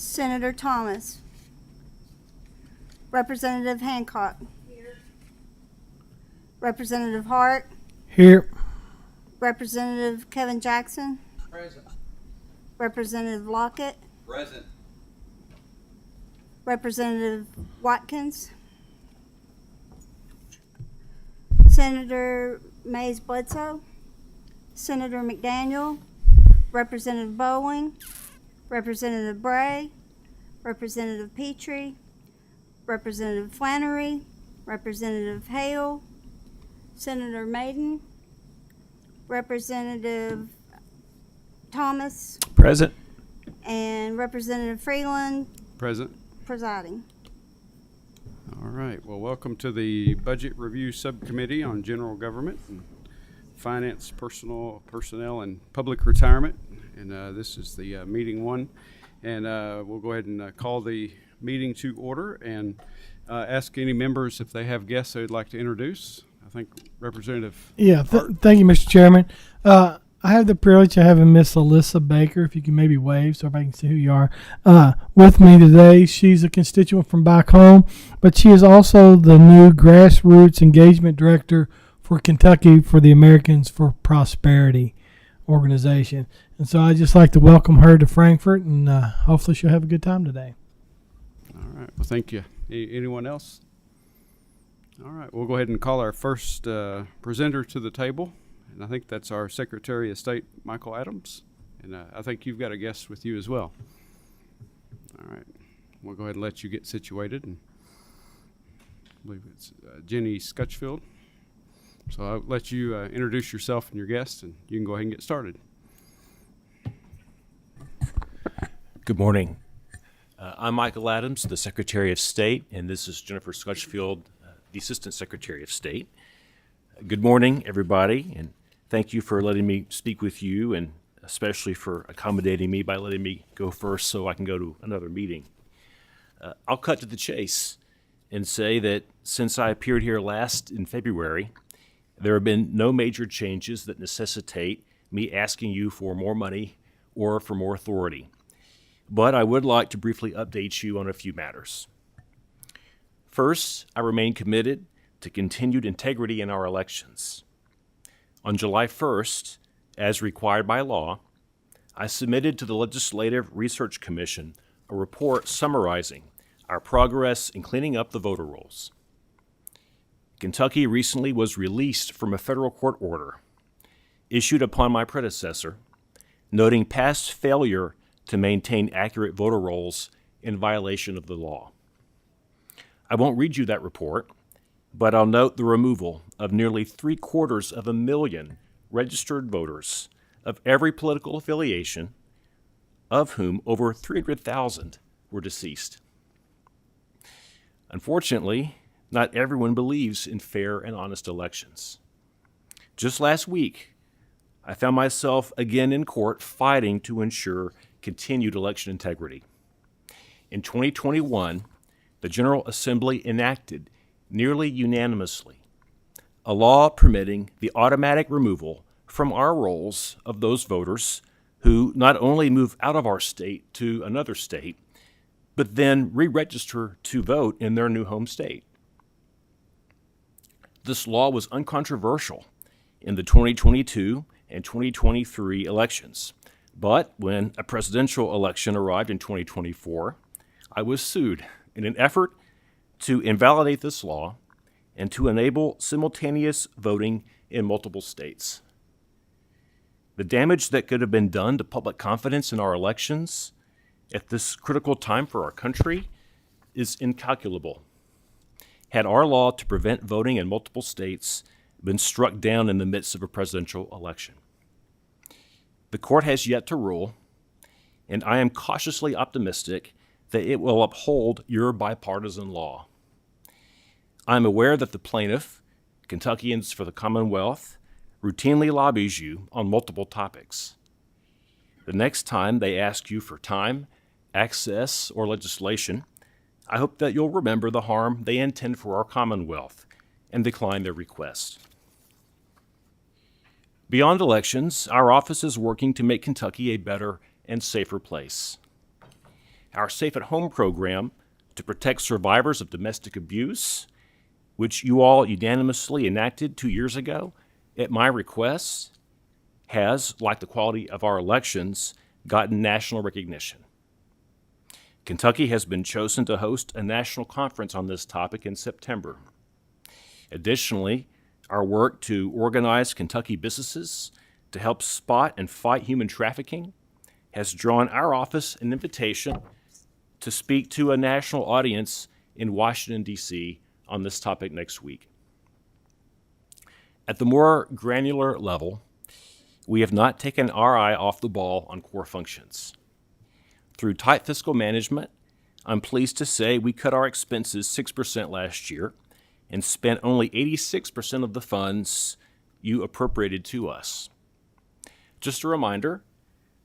Senator Thomas. Representative Hancock. Here. Representative Hart. Here. Representative Kevin Jackson. Present. Representative Lockett. Present. Representative Watkins. Senator Mays Bledsoe. Senator McDaniel. Representative Bowling. Representative Bray. Representative Petrie. Representative Flannery. Representative Hale. Senator Maiden. Representative Thomas. Present. And Representative Freeland Present. presiding. All right. Well, welcome to the Budget Review Subcommittee on General Government and Finance, Personnel, and Public Retirement. And this is the meeting one. And we'll go ahead and call the meeting to order and ask any members if they have guests they'd like to introduce. I think Representative Hart. Thank you, Mr. Chairman. I have the privilege of having Miss Alyssa Baker, if you can maybe wave so everybody can see who you are, with me today. She's a constituent from back home, but she is also the new Grassroots Engagement Director for Kentucky for the Americans for Prosperity organization. And so I'd just like to welcome her to Frankfort, and hopefully she'll have a good time today. All right. Well, thank you. Anyone else? All right. We'll go ahead and call our first presenter to the table. And I think that's our Secretary of State, Michael Adams. And I think you've got a guest with you as well. All right. We'll go ahead and let you get situated. And I believe it's Jenny Scutchfield. So I'll let you introduce yourself and your guest, and you can go ahead and get started. Good morning. I'm Michael Adams, the Secretary of State, and this is Jennifer Scutchfield, the Assistant Secretary of State. Good morning, everybody, and thank you for letting me speak with you, and especially for accommodating me by letting me go first so I can go to another meeting. I'll cut to the chase and say that since I appeared here last in February, there have been no major changes that necessitate me asking you for more money or for more authority. But I would like to briefly update you on a few matters. First, I remain committed to continued integrity in our elections. On July 1st, as required by law, I submitted to the Legislative Research Commission a report summarizing our progress in cleaning up the voter rolls. Kentucky recently was released from a federal court order issued upon my predecessor, noting past failure to maintain accurate voter rolls in violation of the law. I won't read you that report, but I'll note the removal of nearly 750,000 registered voters of every political affiliation, of whom over 300,000 were deceased. Unfortunately, not everyone believes in fair and honest elections. Just last week, I found myself again in court fighting to ensure continued election integrity. In 2021, the General Assembly enacted nearly unanimously a law permitting the automatic removal from our rolls of those voters who not only move out of our state to another state, but then re-register to vote in their new home state. This law was uncontroversial in the 2022 and 2023 elections. But when a presidential election arrived in 2024, I was sued in an effort to invalidate this law and to enable simultaneous voting in multiple states. The damage that could have been done to public confidence in our elections at this critical time for our country is incalculable. Had our law to prevent voting in multiple states been struck down in the midst of a presidential election. The court has yet to rule, and I am cautiously optimistic that it will uphold your bipartisan law. I am aware that the plaintiff, Kentuckians for the Commonwealth, routinely lobbies you on multiple topics. The next time they ask you for time, access, or legislation, I hope that you'll remember the harm they intend for our Commonwealth and decline their request. Beyond elections, our office is working to make Kentucky a better and safer place. our Safe at Home program to protect survivors of domestic abuse, which you all unanimously enacted 2 years ago at my request, has, like the quality of our elections, gotten national recognition. Kentucky has been chosen to host a national conference on this topic in September. Additionally, our work to organize Kentucky businesses to help spot and fight human trafficking has drawn our office an invitation to speak to a national audience in Washington, D.C. on this topic next week. At the more granular level, we have not taken our eye off the ball on core functions. Through tight fiscal management, I'm pleased to say we cut our expenses 6% last year and spent only 86% of the funds you appropriated to us. Just a reminder,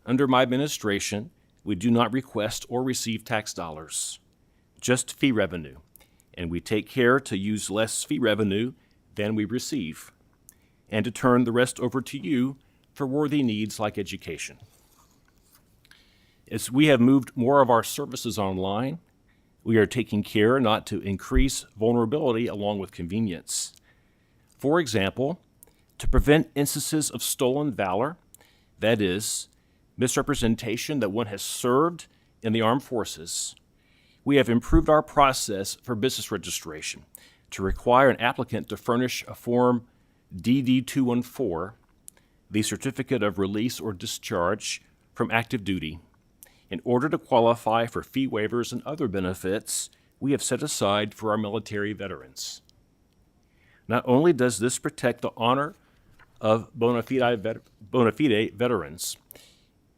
under my administration, we do not request or receive tax dollars, just fee revenue, and we take care to use less fee revenue than we receive, and to turn the rest over to you for worthy needs like education. As we have moved more of our services online, we are taking care not to increase vulnerability along with convenience. For example, to prevent instances of stolen valor, that is, misrepresentation that one has served in the armed forces, we have improved our process for business registration to require an applicant to furnish a Form DD-214, the Certificate of Release or Discharge from active duty, in order to qualify for fee waivers and other benefits we have set aside for our military veterans. Not only does this protect the honor of bona fide veterans,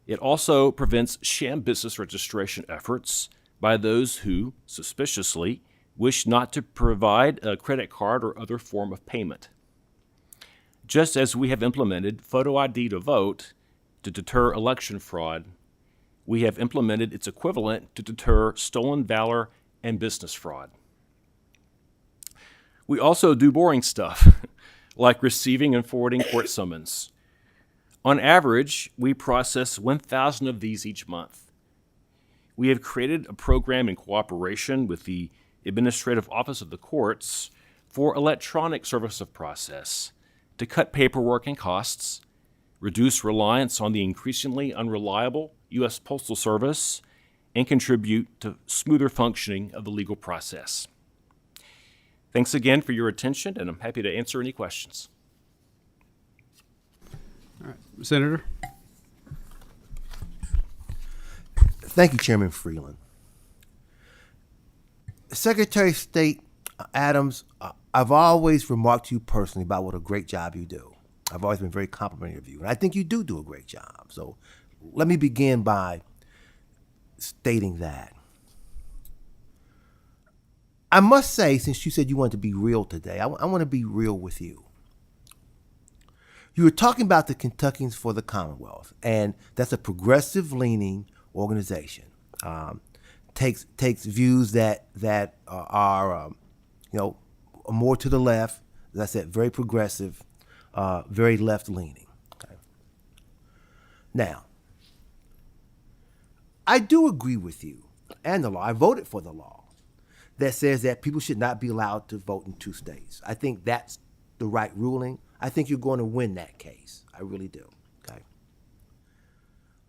it also prevents sham business registration efforts by those who, suspiciously, wish not to provide a credit card or other form of payment. Just as we have implemented photo ID to vote to deter election fraud, we have implemented its equivalent to deter stolen valor and business fraud. We also do boring stuff, like receiving and forwarding court summons. On average, we process 1,000 of these each month. We have created a program in cooperation with the Administrative Office of the Courts for electronic service of process to cut paperwork and costs, reduce reliance on the increasingly unreliable U.S. Postal Service, and contribute to smoother functioning of the legal process. Thanks again for your attention, and I'm happy to answer any questions. All right, Senator. Thank you, Chairman Freeland. Secretary of State Adams, I've always remarked to you personally about what a great job you do. I've always been very complimentary of you, and I think you do a great job. So let me begin by stating that. I must say, since you said you wanted to be real today, I want to be real with you. You were talking about the Kentuckians for the Commonwealth, and that's a progressive-leaning organization. Takes views that are more to the left. As I said, very progressive, very left-leaning. Okay. Now, I do agree with you and the law. I voted for the law that says that people should not be allowed to vote in 2 states. I think that's the right ruling. I think you're going to win that case. I really do. Okay.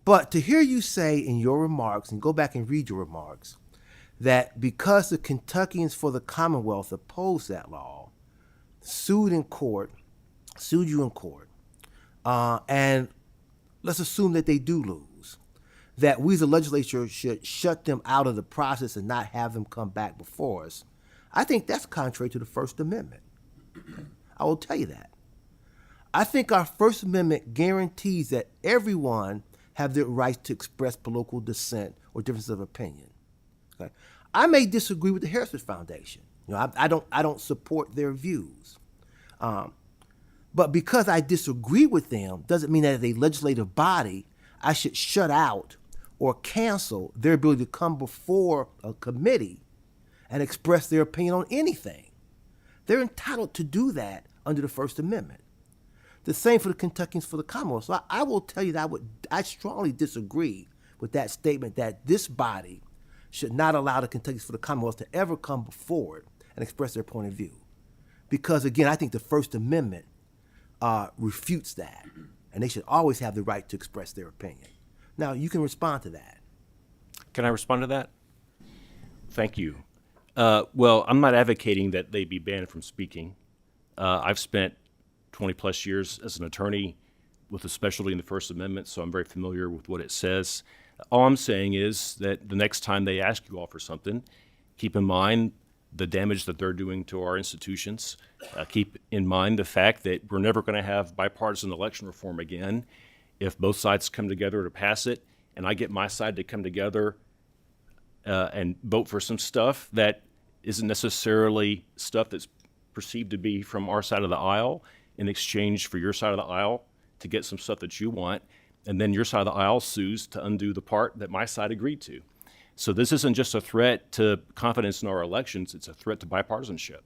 But to hear you say in your remarks, and go back and read your remarks, that because the Kentuckians for the Commonwealth opposed that law, sued you in court, and let's assume that they do lose, that we as a legislature should shut them out of the process and not have them come back before us, I think that's contrary to the First Amendment. I will tell you that. I think our First Amendment guarantees that everyone have the right to express political dissent or differences of opinion. Okay? I may disagree with the Heritage Foundation. I don't support their views. But because I disagree with them doesn't mean that as a legislative body, I should shut out or cancel their ability to come before a committee and express their opinion on anything. They're entitled to do that under the First Amendment. The same for the Kentuckians for the Commonwealth. So I will tell you that I strongly disagree with that statement that this body should not allow the Kentuckians for the Commonwealth to ever come forward and express their point of view. Because again, I think the First Amendment refutes that, and they should always have the right to express their opinion. Now, you can respond to that. Can I respond to that? Thank you. Well, I'm not advocating that they be banned from speaking. I've spent 20 plus years as an attorney with a specialty in the First Amendment, so I'm very familiar with what it says. All I'm saying is that the next time they ask you all for something, keep in mind the damage that they're doing to our institutions. Keep in mind the fact that we're never going to have bipartisan election reform again if both sides come together to pass it, and I get my side to come together and vote for some stuff that isn't necessarily stuff that's perceived to be from our side of the aisle in exchange for your side of the aisle to get some stuff that you want, and then your side of the aisle sues to undo the part that my side agreed to. So this isn't just a threat to confidence in our elections, it's a threat to bipartisanship.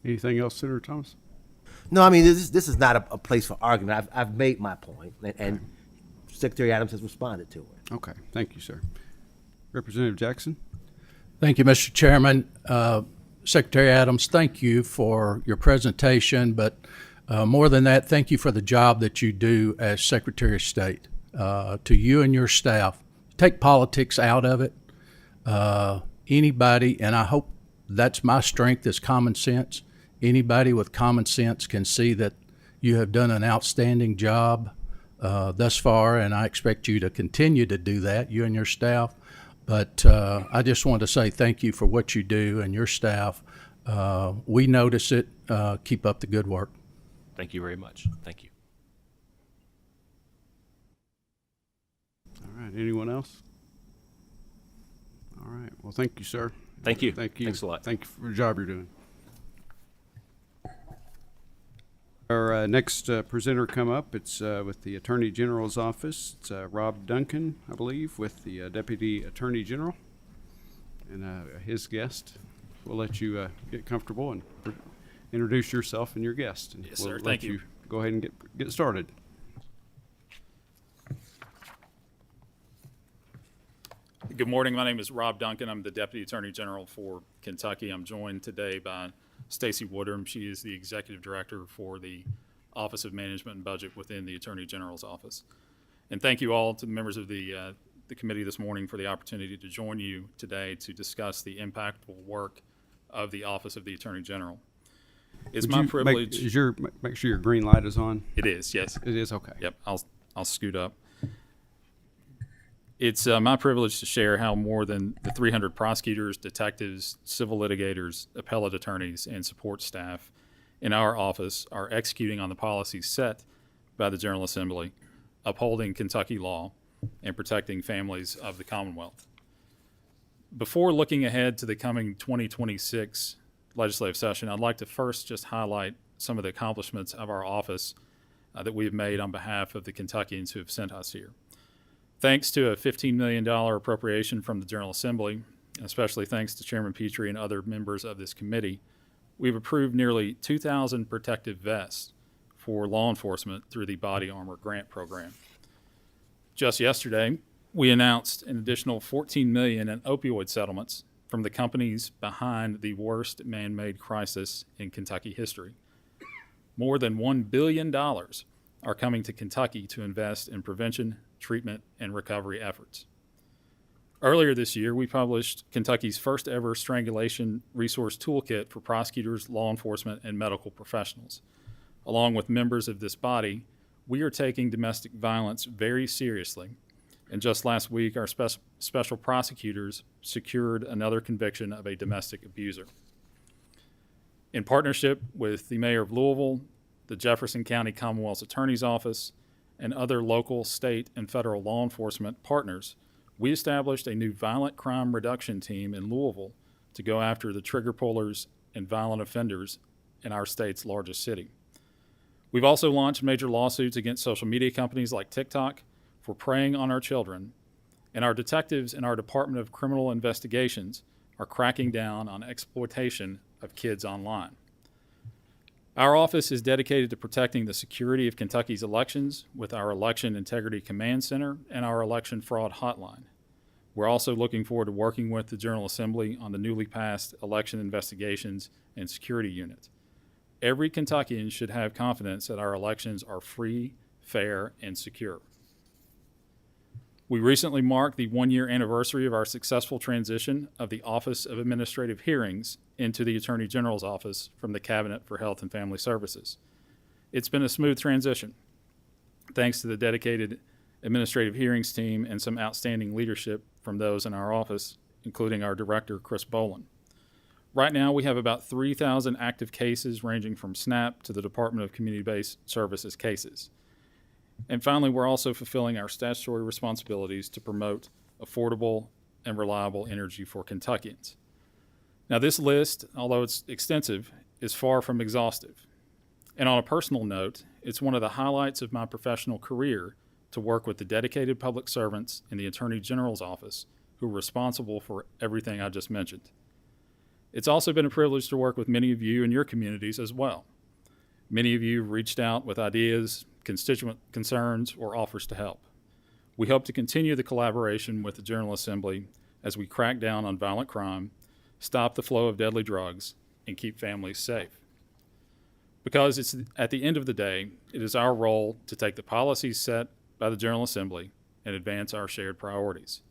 Anything else, Senator Thomas? No, I mean, this is not a place for argument. I've made my point, and Secretary Adams has responded to it. Okay, thank you, sir. Representative Jackson? Thank you, Mr. Chairman. Secretary Adams, thank you for your presentation, but more than that, thank you for the job that you do as Secretary of State. To you and your staff, take politics out of it. Anybody, and I hope that's my strength, is common sense. Anybody with common sense can see that you have done an outstanding job thus far, and I expect you to continue to do that, you and your staff. But I just want to say thank you for what you do and your staff. We notice it. Keep up the good work. Thank you very much. Thank you. All right, anyone else? All right, well, thank you, sir. Thank you. Thank you. Thanks a lot. Thank you for the job you're doing. Our next presenter come up, it's with the Attorney General's office. It's Rob Duncan, I believe, with the Deputy Attorney General. And his guest. We'll let you get comfortable and introduce yourself and your guest. And Yes, we'll sir. let Thank you. Go ahead and get started. Good morning. My name is Rob Duncan. I'm the Deputy Attorney General for Kentucky. I'm joined today by Stacy Woodrum. She is the Executive Director for the Office of Management and Budget within the Attorney General's office. And thank you all to the members of the committee this morning for the opportunity to join you today to discuss the impactful work of the Office of the Attorney General. It's Would my you privilege. Make sure your green light is on. It is, yes. It is, okay. Yep, I'll scoot up. It's my privilege to share how more than the 300 prosecutors, detectives, civil litigators, appellate attorneys, and support staff in our office are executing on the policies set by the General Assembly, upholding Kentucky law, and protecting families of the Commonwealth. Before looking ahead to the coming 2026 legislative session, I'd like to first just highlight some of the accomplishments of our office that we have made on behalf of the Kentuckians who have sent us here. Thanks to a $15 million appropriation from the General Assembly, and especially thanks to Chairman Petrie and other members of this committee, we've approved nearly 2,000 protective vests for law enforcement through the Body Armor Grant Program. Just yesterday, we announced an additional $14 million in opioid settlements from the companies behind the worst man-made crisis in Kentucky history. More than $1 billion are coming to Kentucky to invest in prevention, treatment, and recovery efforts. Earlier this year, we published Kentucky's first ever strangulation resource toolkit for prosecutors, law enforcement, and medical professionals. Along with members of this body, we are taking domestic violence very seriously. And just last week, our special prosecutors secured another conviction of a domestic abuser. In partnership with the Mayor of Louisville, the Jefferson County Commonwealth's Attorney's Office, and other local, state, and federal law enforcement partners, we established a new violent crime reduction team in Louisville to go after the trigger pullers and violent offenders in our state's largest city. We've also launched major lawsuits against social media companies like TikTok for preying on our children, and our detectives in our Department of Criminal Investigations are cracking down on exploitation of kids online. Our office is dedicated to protecting the security of Kentucky's elections with our Election Integrity Command Center and our Election Fraud Hotline. We're also looking forward to working with the General Assembly on the newly passed Election Investigations and Security Unit. Every Kentuckian should have confidence that our elections are free, fair, and secure. We recently marked the one-year anniversary of our successful transition of the Office of Administrative Hearings into the Attorney General's office from the Cabinet for Health and Family Services. It's been a smooth transition, thanks to the dedicated administrative hearings team and some outstanding leadership from those in our office, including our director, Chris Boland. Right now, we have about 3,000 active cases ranging from SNAP to the Department of Community-Based Services cases. And finally, we're also fulfilling our statutory responsibilities to promote affordable and reliable energy for Kentuckians. Now, this list, although it's extensive, is far from exhaustive. And on a personal note, it's one of the highlights of my professional career to work with the dedicated public servants in the Attorney General's office who are responsible for everything I just mentioned. It's also been a privilege to work with many of you in your communities as well. Many of you have reached out with ideas, constituent concerns, or offers to help. We hope to continue the collaboration with the General Assembly as we crack down on violent crime, stop the flow of deadly drugs, and keep families safe. Because it's at the end of the day, it is our role to take the policies set by the General Assembly and advance our shared priorities.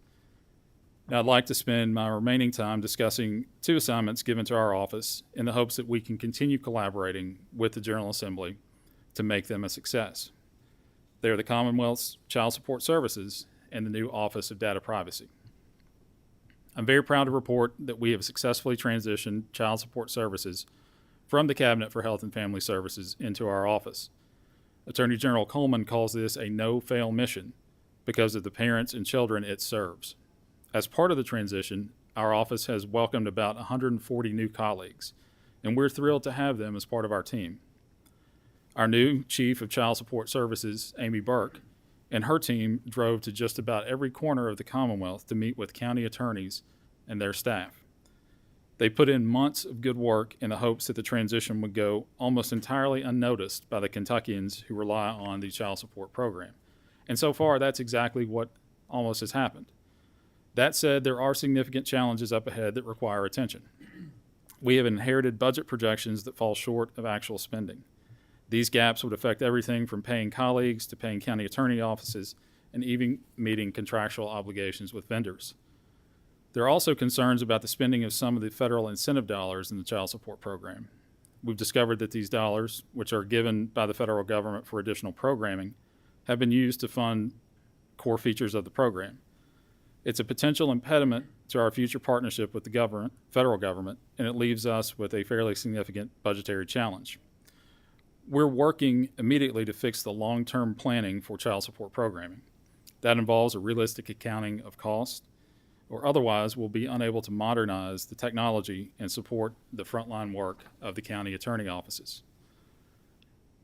Now, I'd like to spend my remaining time discussing two assignments given to our office in the hopes that we can continue collaborating with the General Assembly to make them a success. They are the Commonwealth's Child Support Services and the new Office of Data Privacy. I'm very proud to report that we have successfully transitioned Child Support Services from the Cabinet for Health and Family Services into our office. Attorney General Coleman calls this a no-fail mission because of the parents and children it serves. As part of the transition, our office has welcomed about 140 new colleagues, and we're thrilled to have them as part of our team. Our new Chief of Child Support Services, Amy Burke, and her team drove to just about every corner of the Commonwealth to meet with county attorneys and their staff. They put in months of good work in the hopes that the transition would go almost entirely unnoticed by the Kentuckians who rely on the child support program. And so far, that's exactly what almost has happened. That said, there are significant challenges up ahead that require attention. We have inherited budget projections that fall short of actual spending. These gaps would affect everything from paying colleagues to paying county attorney offices and even meeting contractual obligations with vendors. There are also concerns about the spending of some of the federal incentive dollars in the child support program. We've discovered that these dollars, which are given by the federal government for additional programming, have been used to fund core features of the program. It's a potential impediment to our future partnership with the federal government, and it leaves us with a fairly significant budgetary challenge. We're working immediately to fix the long-term planning for child support programming. That involves a realistic accounting of cost, or otherwise we'll be unable to modernize the technology and support the frontline work of the county attorney offices.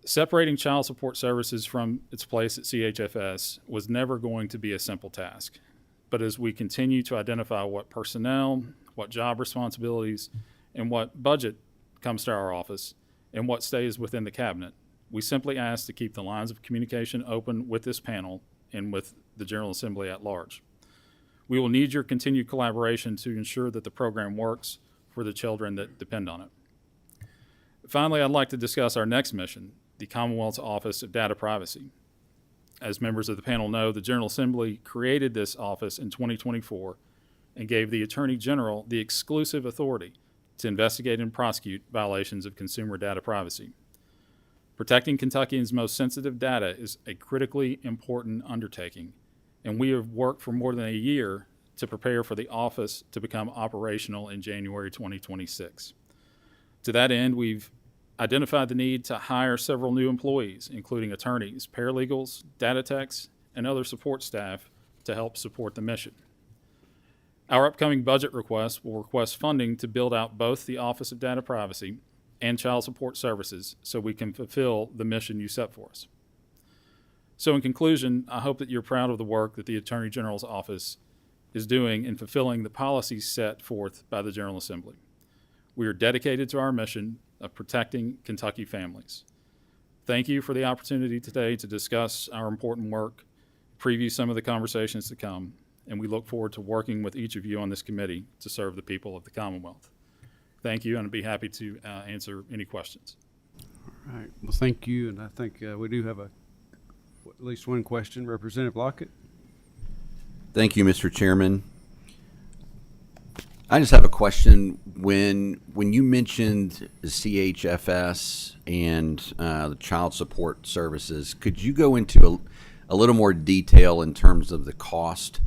Separating child support services from its place at CHFS was never going to be a simple task. But as we continue to identify what personnel, what job responsibilities, and what budget comes to our office, and what stays within the cabinet, we simply ask to keep the lines of communication open with this panel and with the General Assembly at large. We will need your continued collaboration to ensure that the program works for the children that depend on it. Finally, I'd like to discuss our next mission, the Commonwealth's Office of Data Privacy. As members of the panel know, the General Assembly created this office in 2024 and gave the Attorney General the exclusive authority to investigate and prosecute violations of consumer data privacy. Protecting Kentuckians' most sensitive data is a critically important undertaking, and we have worked for more than a year to prepare for the office to become operational in January 2026. To that end, we've identified the need to hire several new employees, including attorneys, paralegals, data techs, and other support staff to help support the mission. Our upcoming budget request will request funding to build out both the Office of Data Privacy and Child Support Services so we can fulfill the mission you set for us. So in conclusion, I hope that you're proud of the work that the Attorney General's office is doing in fulfilling the policies set forth by the General Assembly. We are dedicated to our mission of protecting Kentucky families. Thank you for the opportunity today to discuss our important work, preview some of the conversations to come, and we look forward to working with each of you on this committee to serve the people of the Commonwealth. Thank you, and I'd be happy to answer any questions. All right. Well, thank you. And I think we do have at least one question. Representative Lockett. Thank you, Mr. Chairman. I just have a question. When you mentioned the CHFS and the child support services, could you go into a little more detail in terms of the cost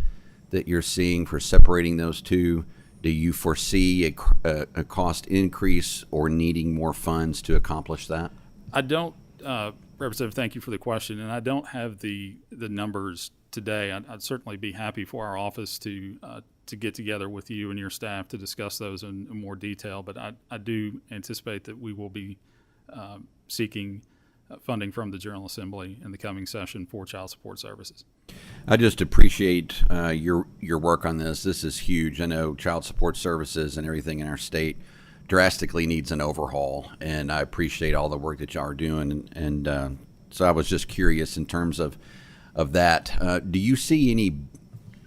that you're seeing for separating those two? Do you foresee a cost increase or needing more funds to accomplish that? I don't, Representative, thank you for the question, and I don't have the numbers today. I'd certainly be happy for our office to get together with you and your staff to discuss those in more detail, but I do anticipate that we will be seeking funding from the General Assembly in the coming session for child support services. I just appreciate your work on this. This is huge. I know child support services and everything in our state drastically needs an overhaul, and I appreciate all the work that y'all are doing. And so I was just curious in terms of that. Do you see any?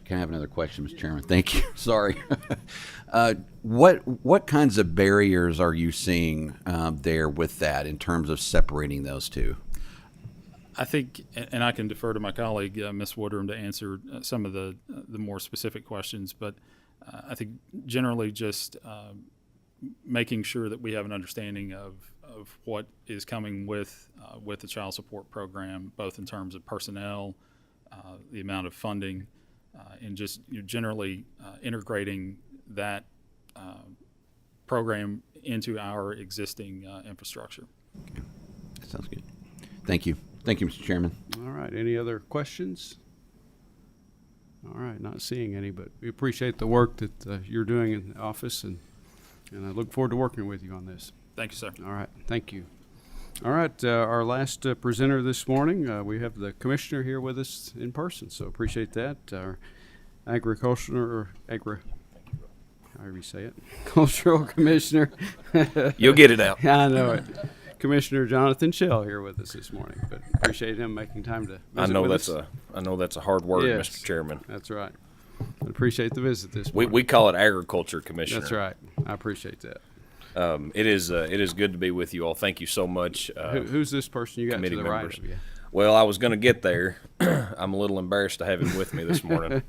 Can I have another question, Mr. Chairman? Thank you. Sorry. What kinds of barriers are you seeing there with that in terms of separating those two? I think, and I can defer to my colleague, Ms. Woodrum, to answer some of the more specific questions, but I think generally just making sure that we have an understanding of what is coming with the child support program, both in terms of personnel, the amount of funding, and just generally integrating that program into our existing infrastructure. Okay. That sounds good. Thank you. Thank you, Mr. Chairman. All right. Any other questions? All right. Not seeing any, but we appreciate the work that you're doing in the office, and I look forward to working with you on this. Thank you, sir. All right. Thank you. All right. Our last presenter this morning, we have the commissioner here with us in person, so appreciate that. Our agricultural however you say it, cultural commissioner. You'll get it out. I know it. Commissioner Jonathan Shell here with us this morning, but appreciate him making time to visit I know with that's us. a hard word, Yes. Mr. Chairman. That's right. I appreciate the visit this We morning. call it agriculture, Commissioner. That's right. I appreciate that. It is good to be with you all. Thank you so much. Who's this person you got to committee the members. right of you? Well, I was going to get there. I'm a little embarrassed to have him with me this morning.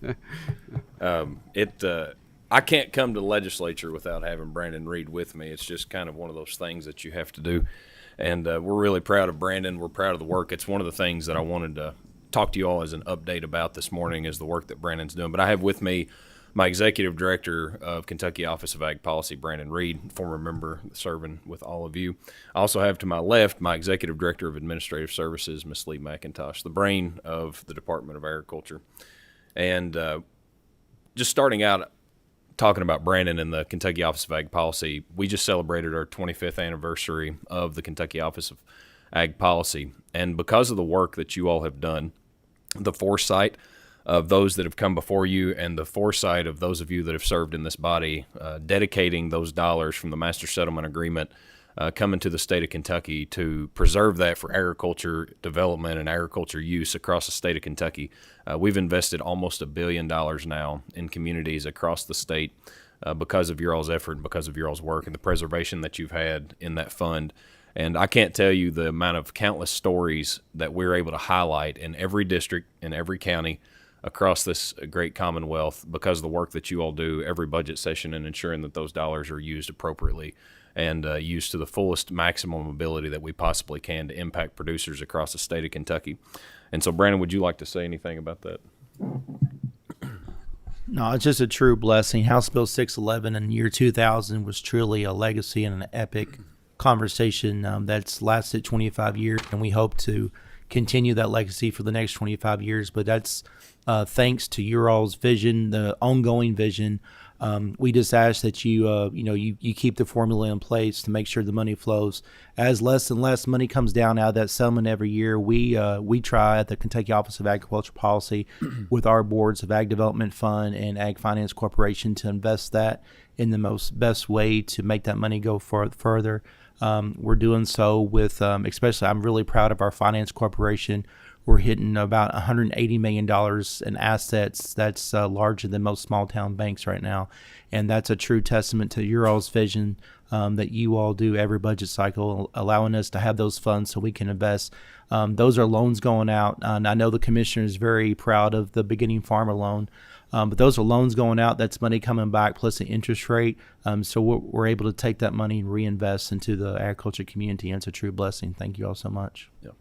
I can't come to the legislature without having Brandon Reed with me. It's just kind of one of those things that you have to do. And we're really proud of Brandon. We're proud of the work. It's one of the things that I wanted to talk to you all as an update about this morning is the work that Brandon's doing. But I have with me my Executive Director of Kentucky Office of Ag Policy, Brandon Reed, former member serving with all of you. I also have to my left my Executive Director of Administrative Services, Ms. Lee McIntosh, the brain of the Department of Agriculture. And just starting out talking about Brandon and the Kentucky Office of Ag Policy, we just celebrated our 25th anniversary of the Kentucky Office of Ag Policy. And because of the work that you all have done, the foresight of those that have come before you and the foresight of those of you that have served in this body, dedicating those dollars from the Master Settlement Agreement coming to the state of Kentucky to preserve that for agriculture development and agriculture use across the state of Kentucky. We've invested almost $1 billion now in communities across the state because of your all's effort and because of your all's work and the preservation that you've had in that fund. And I can't tell you the amount of countless stories that we're able to highlight in every district, in every county, across this great Commonwealth because of the work that you all do every budget session and ensuring that those dollars are used appropriately and used to the fullest maximum ability that we possibly can to impact producers across the state of Kentucky. And so, Brandon, would you like to say anything about that? No, it's just a true blessing. House Bill 611 in the year 2000 was truly a legacy and an epic conversation that's lasted 25 years, and we hope to continue that legacy for the next 25 years. But that's thanks to your all's vision, the ongoing vision. We just ask that you keep the formula in place to make sure the money flows. As less and less money comes down out of that settlement every year, we try at the Kentucky Office of Agriculture Policy with our boards of Ag Development Fund and Ag Finance Corporation to invest that in the best way to make that money go further. We're doing so with, especially, I'm really proud of our finance corporation. We're hitting about $180 million in assets. That's larger than most small town banks right now. And that's a true testament to your all's vision that you all do every budget cycle, allowing us to have those funds so we can invest. Those are loans going out. And I know the commissioner is very proud of the beginning farmer loan. But those are loans going out. That's money coming back plus the interest rate. So we're able to take that money and reinvest into the agriculture community. And it's a true blessing. Thank you all so much. Yeah.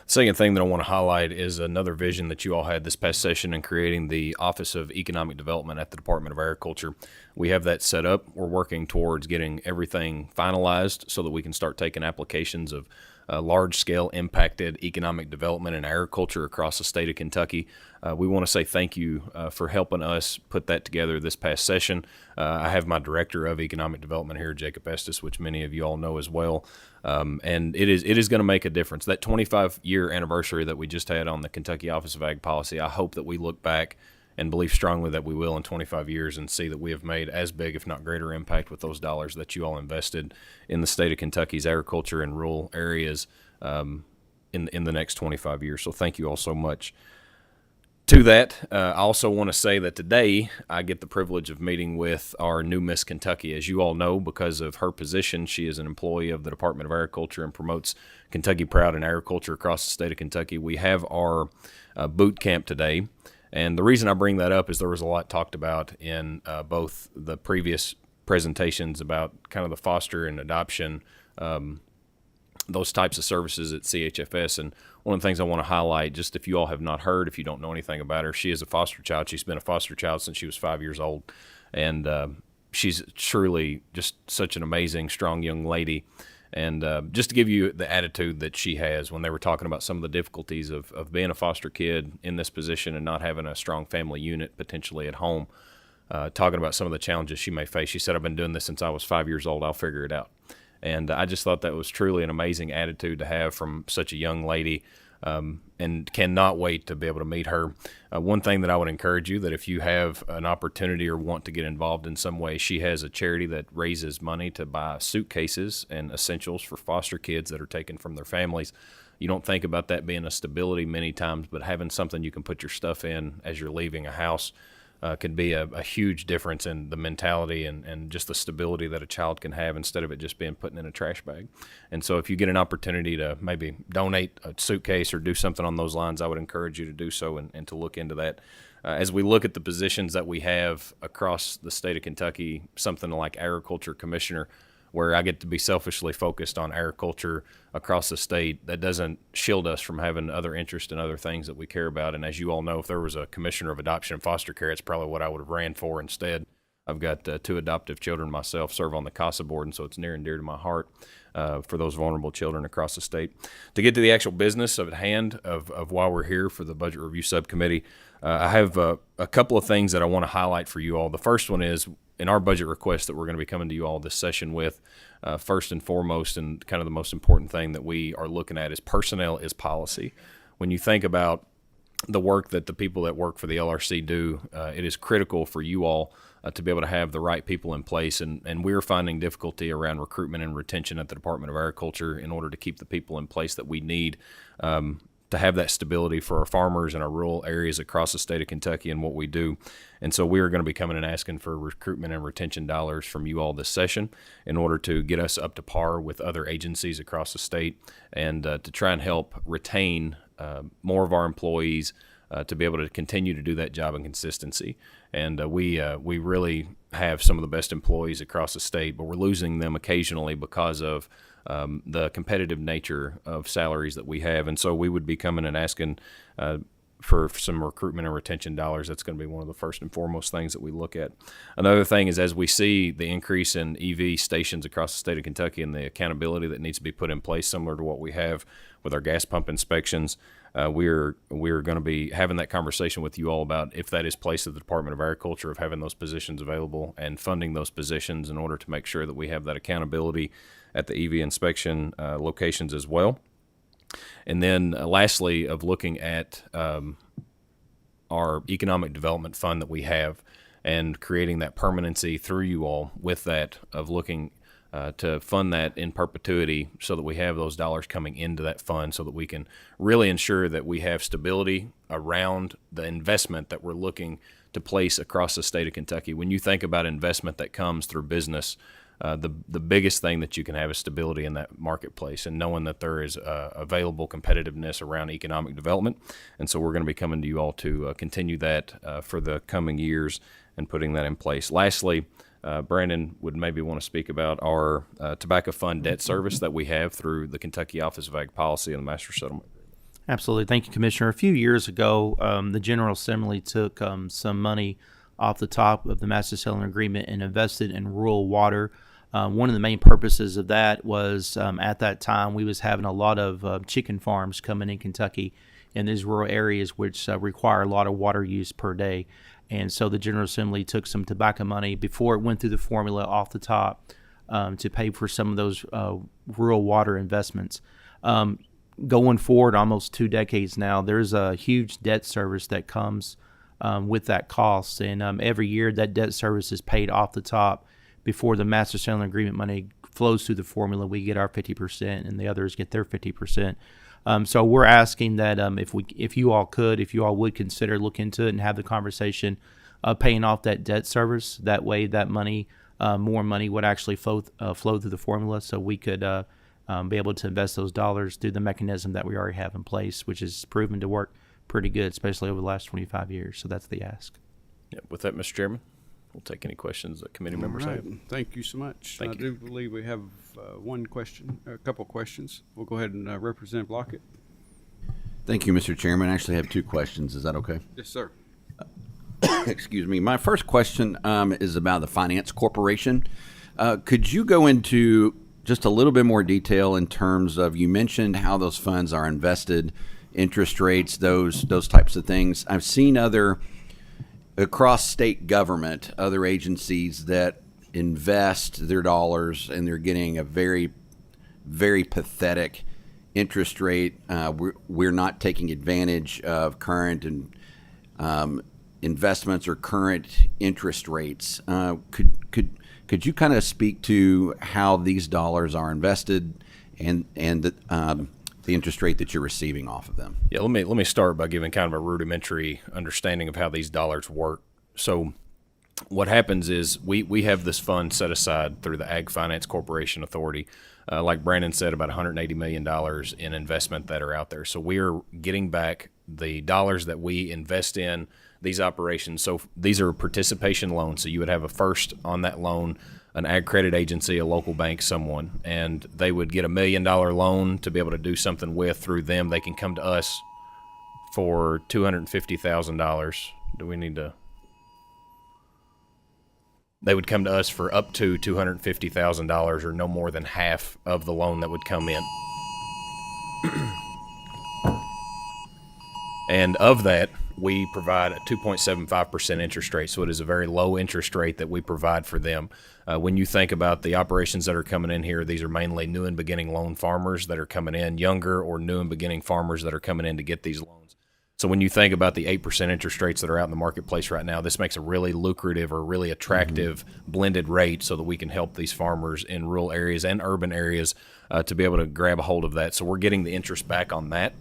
Second thing that I want to highlight is another vision that you all had this past session in creating the Office of Economic Development at the Department of Agriculture. We have that set up. We're working towards getting everything finalized so that we can start taking applications of large-scale impacted economic development in agriculture across the state of Kentucky. We want to say thank you for helping us put that together this past session. I have my Director of Economic Development here, Jacob Estes, which many of you all know as well. And it is going to make a difference. That 25-year anniversary that we just had on the Kentucky Office of Ag Policy, I hope that we look back and believe strongly that we will in 25 years and see that we have made as big, if not greater, impact with those dollars that you all invested in the state of Kentucky's agriculture and rural areas in the next 25 years. So thank you all so much. To that, I also want to say that today I get the privilege of meeting with our new Miss Kentucky. As you all know, because of her position, she is an employee of the Department of Agriculture and promotes Kentucky Proud in agriculture across the state of Kentucky. We have our boot camp today. And the reason I bring that up is there was a lot talked about in both the previous presentations about kind of the foster and adoption, those types of services at CHFS. And one of the things I want to highlight, just if you all have not heard, if you don't know anything about her, she is a foster child. She's been a foster child since she was 5 years old. And she's truly just such an amazing, strong young lady. And just to give you the attitude that she has when they were talking about some of the difficulties of being a foster kid in this position and not having a strong family unit potentially at home, talking about some of the challenges she may face. She said, I've been doing this since I was 5 years old. I'll figure it out. And I just thought that was truly an amazing attitude to have from such a young lady, and cannot wait to be able to meet her. One thing that I would encourage you, that if you have an opportunity or want to get involved in some way, she has a charity that raises money to buy suitcases and essentials for foster kids that are taken from their families. You don't think about that being a stability many times, but having something you can put your stuff in as you're leaving a house could be a huge difference in the mentality and just the stability that a child can have instead of it just being put in a trash bag. And so if you get an opportunity to maybe donate a suitcase or do something on those lines, I would encourage you to do so and to look into that. As we look at the positions that we have across the state of Kentucky, something like Agriculture Commissioner, where I get to be selfishly focused on agriculture across the state, that doesn't shield us from having other interests and other things that we care about. And as you all know, if there was a commissioner of adoption and foster care, it's probably what I would have ran for instead. I've got 2 adoptive children myself, serve on the CASA board, and so it's near and dear to my heart for those vulnerable children across the state. To get to the actual business at hand of why we're here for the Budget Review Subcommittee, I have a couple of things that I want to highlight for you all. The first one is, in our budget request that we're going to be coming to you all this session with, first and foremost, and kind of the most important thing that we are looking at is personnel is policy. When you think about the work that the people that work for the LRC do, it is critical for you all to be able to have the right people in place. And we're finding difficulty around recruitment and retention at the Department of Agriculture in order to keep the people in place that we need to have that stability for our farmers and our rural areas across the state of Kentucky and what we do. And so we are going to be coming and asking for recruitment and retention dollars from you all this session in order to get us up to par with other agencies across the state and to try and help retain more of our employees to be able to continue to do that job in consistency. And we really have some of the best employees across the state, but we're losing them occasionally because of the competitive nature of salaries that we have. And so we would be coming and asking for some recruitment and retention dollars. That's going to be one of the first and foremost things that we look at. Another thing is, as we see the increase in EV stations across the state of Kentucky and the accountability that needs to be put in place, similar to what we have with our gas pump inspections, we're going to be having that conversation with you all about if that is placed at the Department of Agriculture, of having those positions available and funding those positions in order to make sure that we have that accountability at the EV inspection locations as well. And then lastly, of looking at our economic development fund that we have. and creating that permanency through you all with that of looking to fund that in perpetuity so that we have those dollars coming into that fund so that we can really ensure that we have stability around the investment that we're looking to place across the state of Kentucky. When you think about investment that comes through business, the biggest thing that you can have is stability in that marketplace and knowing that there is available competitiveness around economic development. And so we're going to be coming to you all to continue that for the coming years and putting that in place. Lastly, Brandon would maybe want to speak about our tobacco fund debt service that we have through the Kentucky Office of Ag Policy and the Master Settlement. Absolutely. Thank you, Commissioner. A few years ago, the General Assembly took some money off the top of the Master Settlement Agreement and invested in rural water. One of the main purposes of that was at that time we was having a lot of chicken farms coming in Kentucky in these rural areas which require a lot of water use per day. And so the General Assembly took some tobacco money before it went through the formula off the top to pay for some of those rural water investments. Going forward almost 2 decades now, there's a huge debt service that comes with that cost. And every year that debt service is paid off the top before the Master Settlement Agreement money flows through the formula. We get our 50% and the others get their 50%. So we're asking that if you all would consider look into it and have the conversation of paying off that debt service. That way, that money, more money would actually flow through the formula, so we could be able to invest those dollars through the mechanism that we already have in place, which is proven to work pretty good, especially over the last 25 years. So that's the ask. Yeah, with that, Mr. Chairman, we'll take any questions that committee members All right. have. Thank you so much. Thank I do believe we have a couple questions. We'll go ahead and Representative Lockett. Thank you, Mr. Chairman. I actually have 2 questions. Is that okay? Yes, sir. Excuse me. My first question is about the Finance Corporation. Could you go into just a little bit more detail in terms of, you mentioned how those funds are invested, interest rates, those types of things. I've seen across state government, other agencies that invest their dollars and they're getting a very, very pathetic interest rate. We're not taking advantage of current and investments or current interest rates. Could you kind of speak to how these dollars are invested and the interest rate that you're receiving off of them? Yeah, let me start by giving kind of a rudimentary understanding of how these dollars work. So what happens is we have this fund set aside through the Ag Finance Corporation Authority. Like Brandon said, about $180 million in investment that are out there. So we're getting back the dollars that we invest in these operations. So these are participation loans. So you would have a first on that loan, an ag credit agency, a local bank, someone, and they would get $1 million loan to be able to do something with. Through them, they can come to us for $250,000. Do we need to? They would come to us for up to $250,000 or no more than half of the loan that would come in. And of that, we provide a 2.75% interest rate. So it is a very low interest rate that we provide for them. When you think about the operations that are coming in here, these are mainly new and beginning loan farmers that are coming in, younger or new and beginning farmers that are coming in to get these loans. So when you think about the 8% interest rates that are out in the marketplace right now, this makes a really lucrative or really attractive blended rate so that we can help these farmers in rural areas and urban areas to be able to grab a hold of that. So we're getting the interest back on that.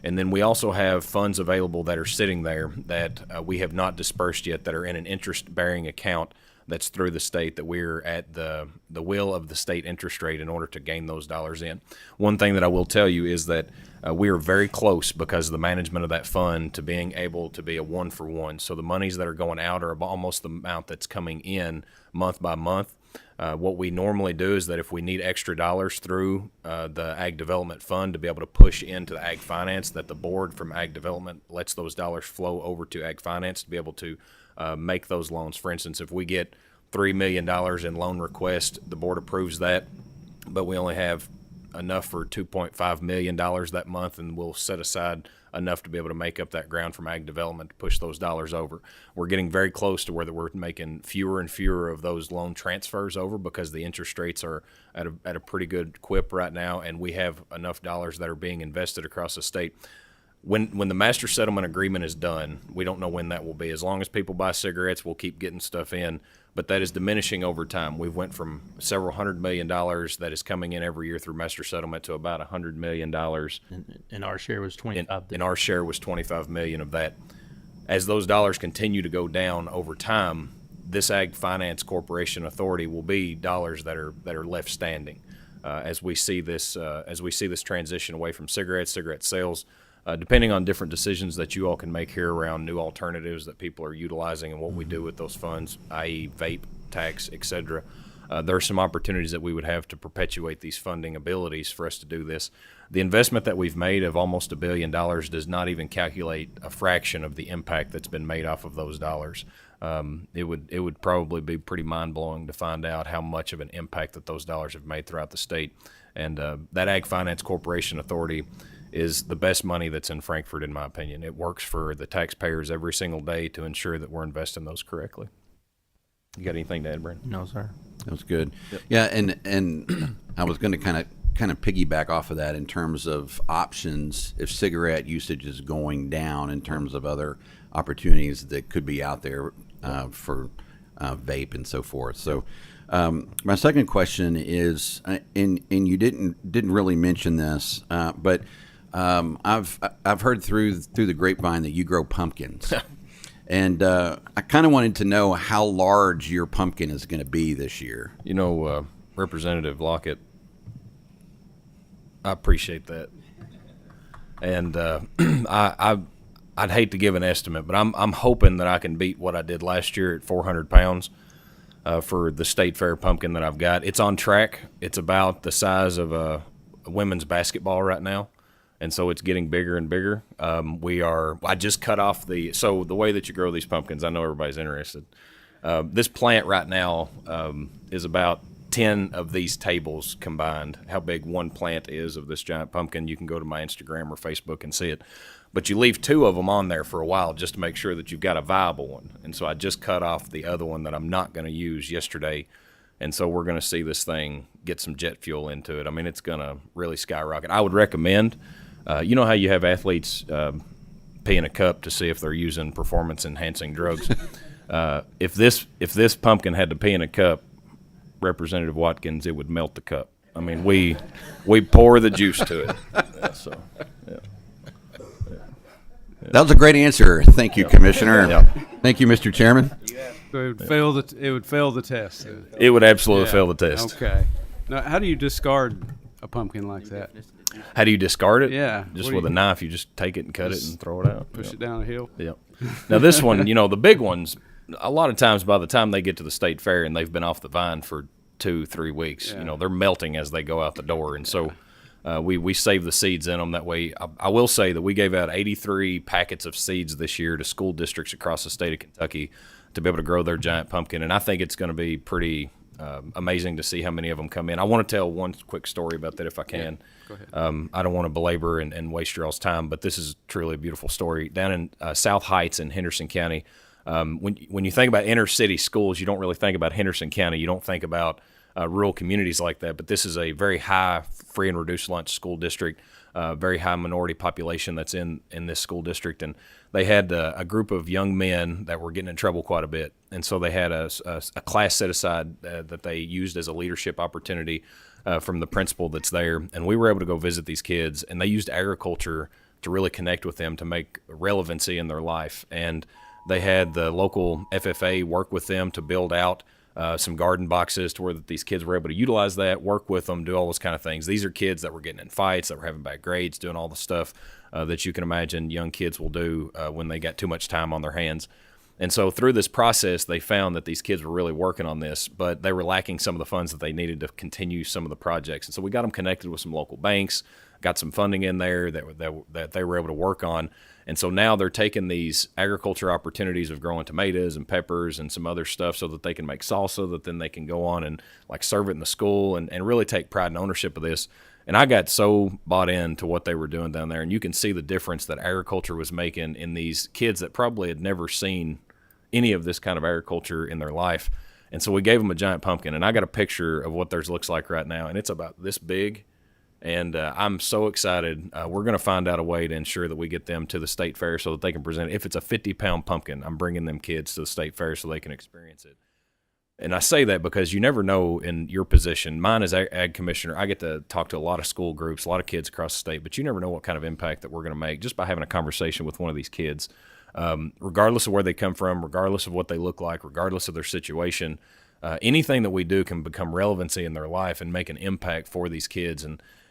And then we also have funds available that are sitting there that we have not dispersed yet that are in an interest-bearing account that's through the state, that we're at the will of the state interest rate in order to gain those dollars in. One thing that I will tell you is that we are very close, because of the management of that fund, to being able to be a 1-for-1. So the monies that are going out are almost the amount that's coming in month by month. What we normally do is that if we need extra dollars through the Ag Development Fund to be able to push into the Ag Finance, that the board from Ag Development lets those dollars flow over to Ag Finance to be able to make those loans. For instance, if we get $3 million in loan request, the board approves that, but we only have enough for $2.5 million that month, and we'll set aside enough to be able to make up that ground from Ag Development to push those dollars over. We're getting very close to where we're making fewer and fewer of those loan transfers over, because the interest rates are at a pretty good clip right now, and we have enough dollars that are being invested across the state. when the master settlement agreement is done, we don't know when that will be. As long as people buy cigarettes, we'll keep getting stuff in, but that is diminishing over time. We've went from several $100 million that is coming in every year through master settlement to about $100 million. And our share was 25. And our share was 25 million of that. As those dollars continue to go down over time, this Ag Finance Corporation Authority will be dollars that are left standing as we see this transition away from cigarette sales. Depending on different decisions that you all can make here around new alternatives that people are utilizing and what we do with those funds, i.e. vape, tax, etc. There are some opportunities that we would have to perpetuate these funding abilities for us to do this. The investment that we've made of almost $1 billion does not even calculate a fraction of the impact that's been made off of those dollars. It would probably be pretty mind-blowing to find out how much of an impact that those dollars have made throughout the state. And that Ag Finance Corporation Authority is the best money that's in Frankfort, in my opinion. It works for the taxpayers every single day to ensure that we're investing those correctly. You got anything to add, Brandon? No, sir. That was good. Yeah, and I was going to kind of piggyback off of that in terms of options if cigarette usage is going down in terms of other opportunities that could be out there for vape and so forth. So my second question is, and you didn't really mention this, but I've heard through the grapevine that you grow pumpkins. And I kind of wanted to know how large your pumpkin is going to be this year. You know, Representative Lockett, I appreciate that. And I'd hate to give an estimate, but I'm hoping that I can beat what I did last year at 400 pounds for the State Fair pumpkin that I've got. It's on track. It's about the size of a women's basketball right now. And so it's getting bigger and bigger. I just cut off so the way that you grow these pumpkins, I know everybody's interested. This plant right now is about 10 of these tables combined. How big one plant is of this giant pumpkin, you can go to my Instagram or Facebook and see it. But you leave 2 of them on there for a while just to make sure that you've got a viable one. And so I just cut off the other one that I'm not going to use yesterday. And so we're going to see this thing get some jet fuel into it. I mean, it's going to really skyrocket. I would recommend, you know how you have athletes pee in a cup to see if they're using performance-enhancing drugs? If this pumpkin had to pee in a cup, Representative Watkins, it would melt the cup. I mean, we pour the juice to it. Yeah. That was a great answer. Thank you, Commissioner. Yeah. Thank you, Mr. Chairman. So it would fail the test. It would absolutely fail the test. Okay. Now, how do you discard a pumpkin like that? How do you discard it? Yeah. Just What do with a you- knife, you just take it and cut it and throw it out. Push it down a hill? Yep. Now this one, you know, the big ones, a lot of times by the time they get to the state fair and they've been off the vine for 2-3 weeks, you know, they're melting as they go out the door. And so we save the seeds in them. That way, I will say that we gave out 83 packets of seeds this year to school districts across the state of Kentucky to be able to grow their giant pumpkin. And I think it's going to be pretty amazing to see how many of them come in. I want to tell one quick story about that if I can. Go ahead. I don't want to belabor and waste your all's time, but this is truly a beautiful story. Down in South Heights in Henderson County, when you think about inner city schools, you don't really think about Henderson County. You don't think about rural communities like that, but this is a very high free and reduced lunch school district, very high minority population that's in this school district. And they had a group of young men that were getting in trouble quite a bit. And so they had a class set aside that they used as a leadership opportunity from the principal that's there. And we were able to go visit these kids, and they used agriculture to really connect with them to make relevancy in their life. And they had the local FFA work with them to build out some garden boxes to where these kids were able to utilize that, work with them, do all those kind of things. These are kids that were getting in fights, that were having bad grades, doing all the stuff that you can imagine young kids will do when they got too much time on their hands. And so through this process, they found that these kids were really working on this, but they were lacking some of the funds that they needed to continue some of the projects. And so we got them connected with some local banks, got some funding in there that they were able to work on. And so now they're taking these agriculture opportunities of growing tomatoes and peppers and some other stuff so that they can make salsa, that then they can go on and like serve it in the school and really take pride and ownership of this. And I got so bought into what they were doing down there. And you can see the difference that agriculture was making in these kids that probably had never seen any of this kind of agriculture in their life. And so we gave them a giant pumpkin. And I got a picture of what theirs looks like right now. And it's about this big. And I'm so excited. We're going to find out a way to ensure that we get them to the state fair so that they can present it. If it's a 50-pound pumpkin, I'm bringing them kids to the state fair so they can experience it. And I say that because you never know in your position. Mine as ag commissioner, I get to talk to a lot of school groups, a lot of kids across the state, but you never know what kind of impact that we're going to make just by having a conversation with one of these kids. Regardless of where they come from, regardless of what they look like, regardless of their situation, anything that we do can become relevancy in their life and make an impact for these kids.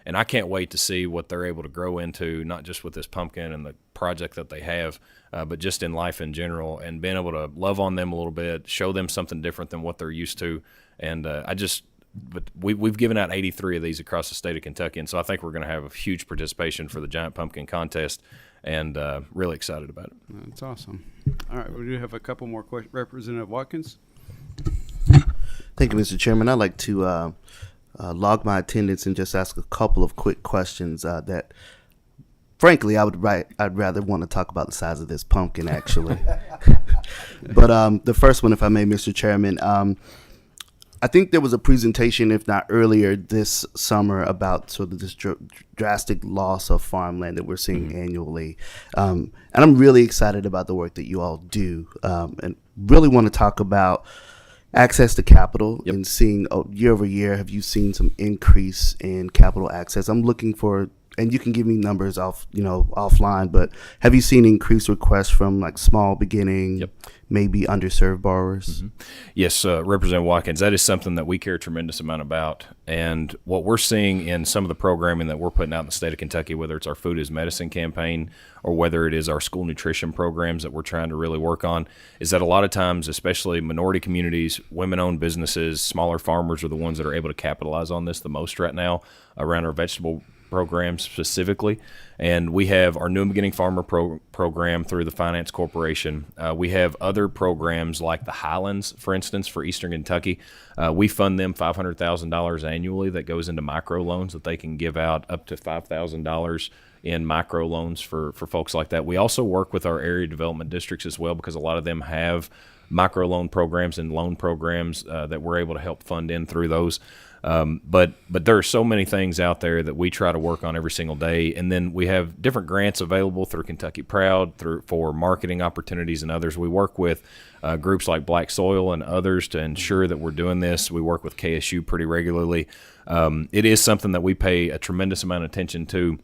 And I can't wait to see what they're able to grow into, not just with this pumpkin and the project that they have, but just in life in general, and being able to love on them a little bit, show them something different than what they're used to. And but we've given out 83 of these across the state of Kentucky, and so I think we're going to have a huge participation for the Giant Pumpkin Contest, and really excited about it. That's awesome. All right, we do have a couple more questions. Representative Watkins? Thank you, Mr. Chairman. I'd like to log my attendance and just ask a couple of quick questions that, frankly, I'd rather want to talk about the size of this pumpkin, actually. But the first one, if I may, Mr. Chairman, I think there was a presentation, if not earlier this summer, about sort of this drastic loss of farmland that we're seeing annually. And I'm really excited about the work that you all do, and really want to talk about access to capital. Yep. And seeing year over year, have you seen some increase in capital access? I'm looking for, and you can give me numbers offline, but have you seen increased requests from like small beginning, Yep. maybe underserved borrowers? Mm-hmm. Yes, Representative Watkins, that is something that we care a tremendous amount about. And what we're seeing in some of the programming that we're putting out in the state of Kentucky, whether it's our Food is Medicine campaign or whether it is our school nutrition programs that we're trying to really work on, is that a lot of times, especially minority communities, women-owned businesses, smaller farmers are the ones that are able to capitalize on this the most right now around our vegetable programs specifically. And we have our New and Beginning Farmer program through the Finance Corporation. We have other programs like the Highlands, for instance, for Eastern Kentucky. We fund them $500,000 annually that goes into microloans that they can give out up to $5,000 in microloans for folks like that. We also work with our area development districts as well, because a lot of them have microloan programs and loan programs that we're able to help fund in through those. But there are so many things out there that we try to work on every single day. And then we have different grants available through Kentucky Proud for marketing opportunities and others. We work with groups like Black Soil and others to ensure that we're doing this. We work with KSU pretty regularly. It is something that we pay a tremendous amount of attention to.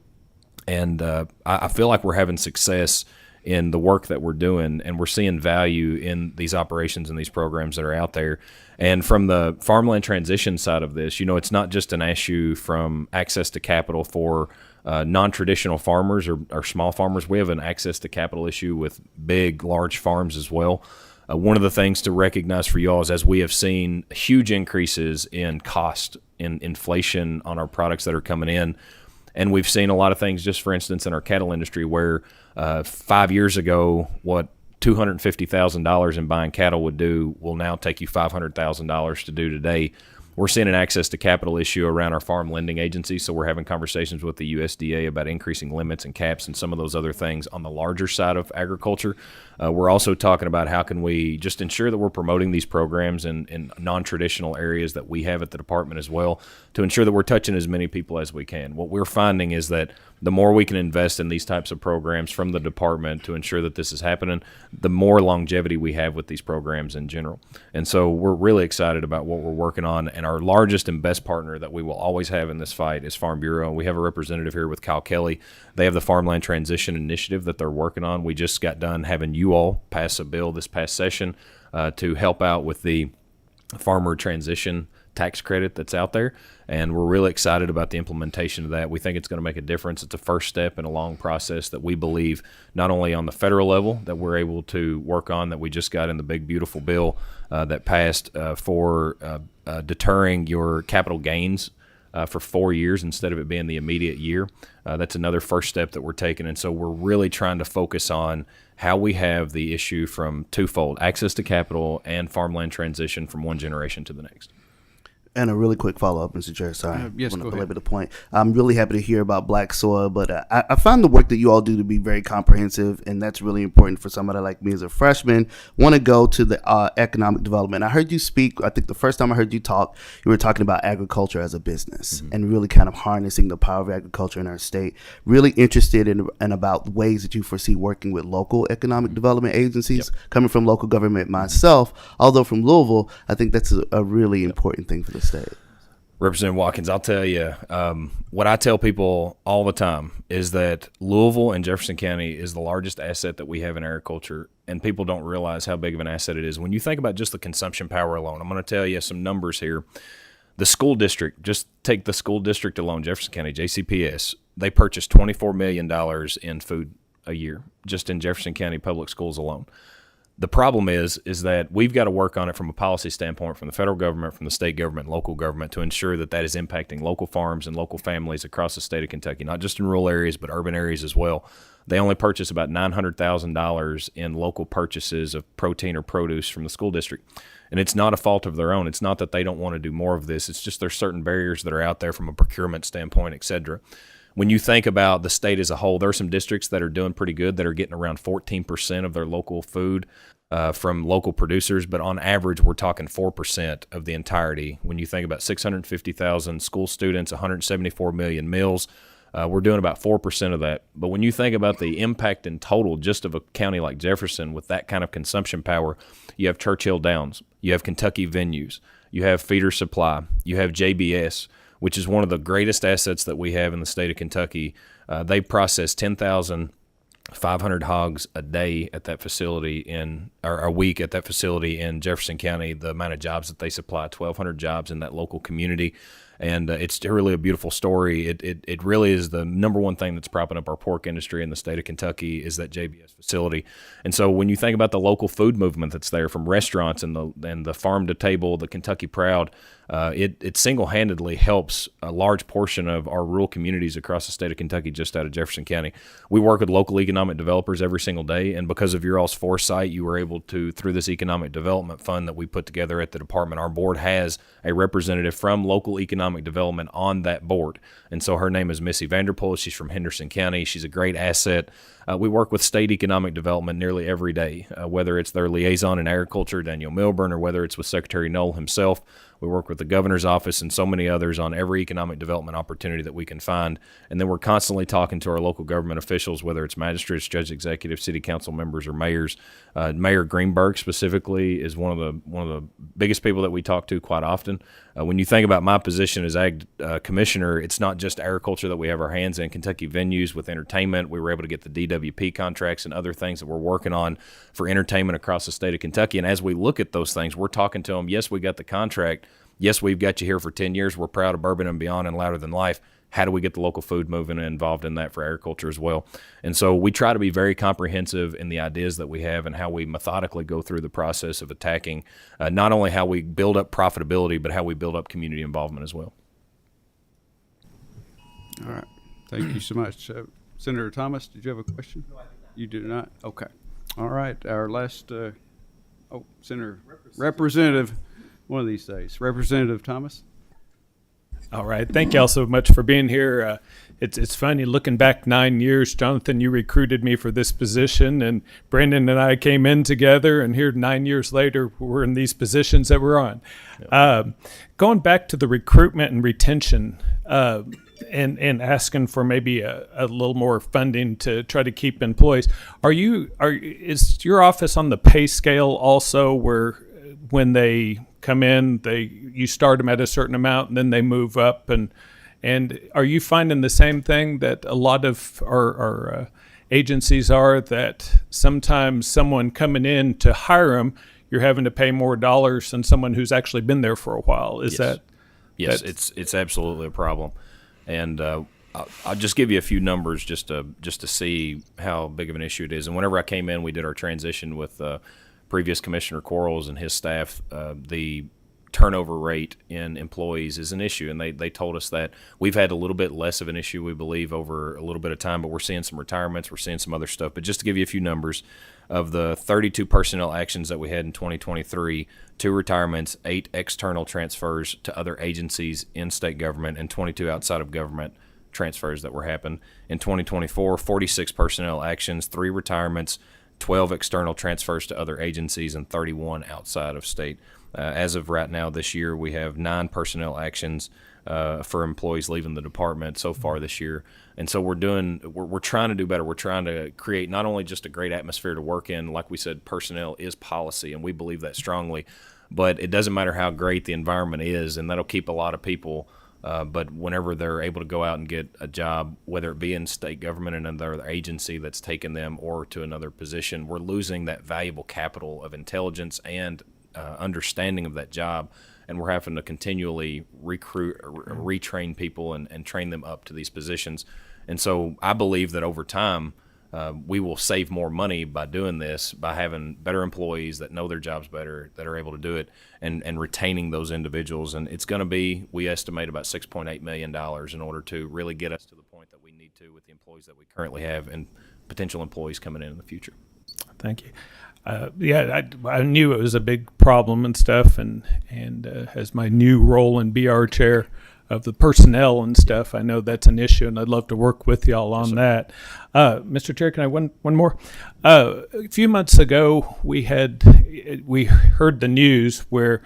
And I feel like we're having success in the work that we're doing, and we're seeing value in these operations and these programs that are out there. And from the farmland transition side of this, it's not just an issue from access to capital for non-traditional farmers or small farmers. We have an access to capital issue with big, large farms as well. One of the things to recognize for y'all is, as we have seen huge increases in cost, in inflation on our products that are coming in, and we've seen a lot of things, just for instance, in our cattle industry, where 5 years ago, what $250,000 in buying cattle would do will now take you $500,000 to do today. We're seeing an access to capital issue around our farm lending agency, so we're having conversations with the USDA about increasing limits and caps and some of those other things on the larger side of agriculture. We're also talking about how can we just ensure that we're promoting these programs in non-traditional areas that we have at the department as well, to ensure that we're touching as many people as we can. What we're finding is that the more we can invest in these types of programs from the department to ensure that this is happening, the more longevity we have with these programs in general. And so we're really excited about what we're working on. And our largest and best partner that we will always have in this fight is Farm Bureau. We have a representative here with Kyle Kelly. They have the Farmland Transition Initiative that they're working on. We just got done having you all pass a bill this past session to help out with the farmer transition tax credit that's out there, and we're really excited about the implementation of that. We think it's going to make a difference. It's a first step in a long process that we believe not only on the federal level that we're able to work on, that we just got in the big beautiful bill that passed for deterring your capital gains for 4 years instead of it being the immediate year. That's another first step that we're taking, and so we're really trying to focus on how we have the issue from twofold: access to capital and farmland transition from one generation to the next. And a really quick follow-up, Mr. Chair. Sorry, yes, I go want to ahead. belabor the point. I'm really happy to hear about black soil, but I found the work that you all do to be very comprehensive, and that's really important for somebody like me as a freshman. Want to go to the economic development. I heard you speak. I think the first time I heard you talk, you were talking about agriculture as a business and really kind of harnessing the power of agriculture in our state. Really interested in about ways that you foresee working with local economic development agencies. Coming from local government myself, although from Louisville, I think that's a really important thing for the state. Representative Watkins, I'll tell you, what I tell people all the time is that Louisville and Jefferson County is the largest asset that we have in agriculture, and people don't realize how big of an asset it is. When you think about just the consumption power alone, I'm going to tell you some numbers here. The school district, just take the school district alone, Jefferson County, JCPS, they purchase $24 million in food a year, just in Jefferson County public schools alone. The problem is that we've got to work on it from a policy standpoint, from the federal government, from the state government, and local government, to ensure that that is impacting local farms and local families across the state of Kentucky, not just in rural areas, but urban areas as well. They only purchase about $900,000 in local purchases of protein or produce from the school district. And it's not a fault of their own. It's not that they don't want to do more of this. It's just there's certain barriers that are out there from a procurement standpoint, et cetera. When you think about the state as a whole, there are some districts that are doing pretty good, that are getting around 14% of their local food from local producers, but on average, we're talking 4% of the entirety. When you think about 650,000 school students, 174 million meals, we're doing about 4% of that. But when you think about the impact in total just of a county like Jefferson with that kind of consumption power, you have Churchill Downs, you have Kentucky Venues, you have Feeder Supply, you have JBS, which is one of the greatest assets that we have in the state of Kentucky. They process 10,500 hogs a day at that facility or a week at that facility in Jefferson County. The amount of jobs that they supply, 1,200 jobs in that local community. And it's really a beautiful story. It really is the number one thing that's propping up our pork industry in the state of Kentucky is that JBS facility. And so when you think about the local food movement that's there, from restaurants and the farm to table, the Kentucky Proud, it single-handedly helps a large portion of our rural communities across the state of Kentucky, just out of Jefferson County. We work with local economic developers every single day, and because of your all's foresight, you were able to, through this economic development fund that we put together at the department, our board has a representative from local economic development on that board. And so her name is Missy Vanderpool. She's from Henderson County. She's a great asset. We work with state economic development nearly every day, whether it's their liaison in agriculture, Daniel Milburn, or whether it's with Secretary Knoll himself. We work with the governor's office and so many others on every economic development opportunity that we can find. And then we're constantly talking to our local government officials, whether it's magistrates, judge executives, city council members, or mayors. Mayor Greenberg specifically is one of the biggest people that we talk to quite often. When you think about my position as ag commissioner, it's not just agriculture that we have our hands in. Kentucky Venues with entertainment, we were able to get the DWP contracts and other things that we're working on for entertainment across the state of Kentucky. And as we look at those things, we're talking to them. Yes, we got the contract. Yes, we've got you here for 10 years. We're proud of Bourbon and Beyond and Louder Than Life. How do we get the local food moving and involved in that for agriculture as well? And so we try to be very comprehensive in the ideas that we have and how we methodically go through the process of attacking not only how we build up profitability, but how we build up community involvement as well. All right. Thank you so much. Senator Thomas, did you have a question? No, I did not. You did not? Okay. All right. Our last, Senator, Representative, one of these days. Representative Thomas. All right. Thank y'all so much for being here. It's funny looking back 9 years, Jonathan, you recruited me for this position, and Brandon and I came in together, and here 9 years later, we're in these positions that we're on. Yep. Going back to the recruitment and retention, and asking for maybe a little more funding to try to keep employees. Is your office on the pay scale also, where when they come in, you start them at a certain amount and then they move up, and are you finding the same thing that a lot of our agencies are, that sometimes someone coming in to hire them, you're having to pay more dollars than someone who's actually been there for a while? Yes, it's absolutely a problem. And I'll just give you a few numbers just to see how big of an issue it is. And whenever I came in, we did our transition with previous Commissioner Quarles and his staff. The turnover rate in employees is an issue, and they told us that. We've had a little bit less of an issue, we believe, over a little bit of time, but we're seeing some retirements, we're seeing some other stuff. But just to give you a few numbers, of the 32 personnel actions that we had in 2023, 2 retirements, 8 external transfers to other agencies in state government, and 22 outside of government transfers that were happened. In 2024, 46 personnel actions, 3 retirements, 12 external transfers to other agencies, and 31 outside of state. As of right now this year, we have 9 personnel actions for employees leaving the department so far this year. And so we're trying to do better. We're trying to create not only just a great atmosphere to work in, like we said, personnel is policy, and we believe that strongly, but it doesn't matter how great the environment is, and that'll keep a lot of people. But whenever they're able to go out and get a job, whether it be in state government and another agency that's taken them or to another position, we're losing that valuable capital of intelligence and understanding of that job, and we're having to continually recruit or retrain people and train them up to these positions. And so I believe that over time we will save more money by doing this, by having better employees that know their jobs better, that are able to do it, and retaining those individuals. And it's going to be, we estimate, about $6.8 million in order to really get us to the point that we need to with the employees that we currently have and potential employees coming in the future. Thank you. I knew it was a big problem and stuff, and as my new role in BR chair of the personnel and stuff, I know that's an issue, and I'd love to work with y'all on that. Mr. Chair, can I one more? A few months ago, we heard the news where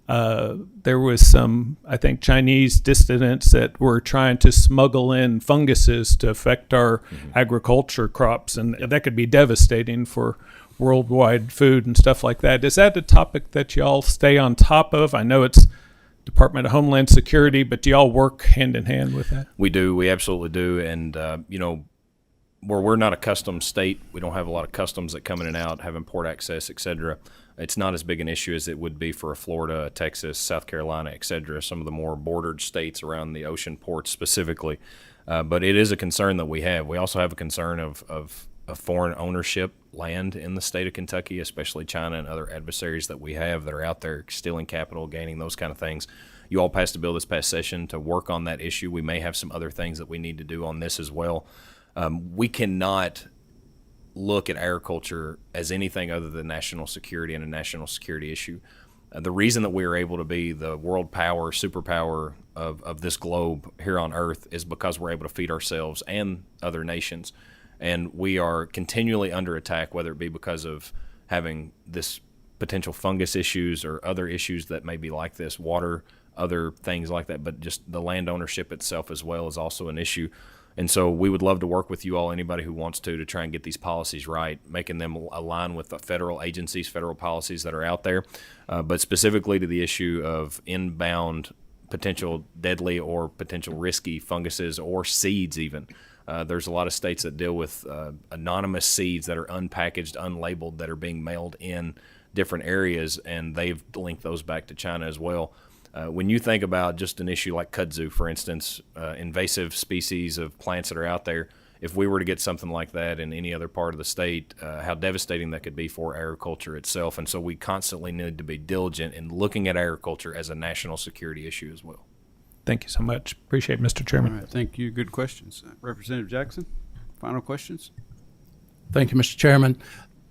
there was some, I think, Chinese dissidents that were trying to smuggle in funguses to affect our agriculture crops, and that could be devastating for worldwide food and stuff like that. Is that a topic that y'all stay on top of? I know it's Department of Homeland Security, but do y'all work hand in hand with that? We do. We absolutely do. And, where we're not a customs state, we don't have a lot of customs that come in and out, have import access, et cetera. It's not as big an issue as it would be for a Florida, Texas, South Carolina, et cetera, some of the more bordered states around the ocean ports specifically. But it is a concern that we have. We also have a concern of foreign ownership land in the state of Kentucky, especially China and other adversaries that we have that are out there stealing capital, gaining those kind of things. You all passed a bill this past session to work on that issue. We may have some other things that we need to do on this as well. We cannot look at agriculture as anything other than national security and a national security issue. The reason that we are able to be the world power, superpower of this globe here on Earth is because we're able to feed ourselves and other nations. And we are continually under attack, whether it be because of having this potential fungus issues or other issues that may be like this, water, other things like that, but just the land ownership itself as well is also an issue. And so we would love to work with you all, anybody who wants to try and get these policies right, making them align with the federal agencies, federal policies that are out there, but specifically to the issue of inbound potential deadly or potential risky funguses or seeds even. There's a lot of states that deal with anonymous seeds that are unpackaged, unlabeled, that are being mailed in different areas, and they've linked those back to China as well. When you think about just an issue like kudzu, for instance, invasive species of plants that are out there, if we were to get something like that in any other part of the state, how devastating that could be for agriculture itself. And so we constantly need to be diligent in looking at agriculture as a national security issue as well. Thank you so much. Appreciate it, Mr. Chairman. All right, thank you. Good questions. Representative Jackson, final questions? Thank you, Mr. Chairman.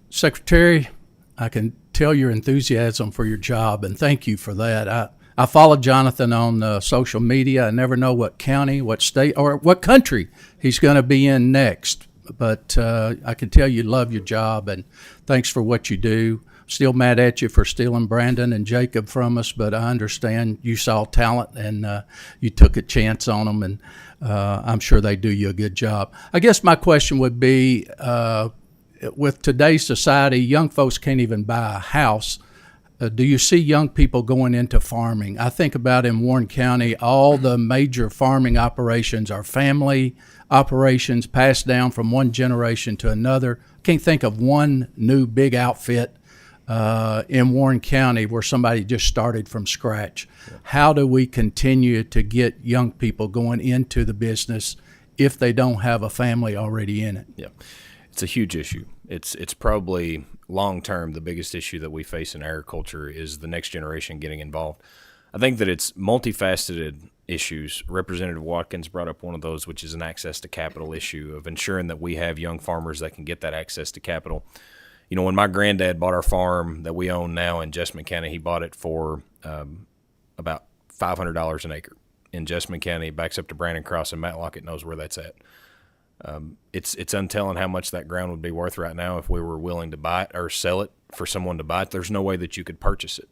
Secretary, I can tell your enthusiasm for your job, and thank you for that. I follow Jonathan on social media. I never know what county, what state, or what country he's going to be in next. But I can tell you love your job, and thanks for what you do. Still mad at you for stealing Brandon and Jacob from us, but I understand you saw talent and you took a chance on them, and I'm sure they do you a good job. I guess my question would be, with today's society, young folks can't even buy a house. Do you see young people going into farming? I think about in Warren County, all the major farming operations are family operations passed down from one generation to another. Can't think of one new big outfit in Warren County where somebody just started from scratch. Yeah. How do we continue to get young people going into the business if they don't have a family already in it? Yeah, it's a huge issue. It's probably long term the biggest issue that we face in agriculture is the next generation getting involved. I think that it's multifaceted issues. Representative Watkins brought up one of those, which is an access to capital issue of ensuring that we have young farmers that can get that access to capital. You know, when my granddad bought our farm that we own now in Jessamine County, he bought it for about $500 an acre in Jessamine County. Backs up to Brandon Cross, and Matt Lockett knows where that's at. It's untelling how much that ground would be worth right now if we were willing to buy it or sell it for someone to buy it. There's no way that you could purchase it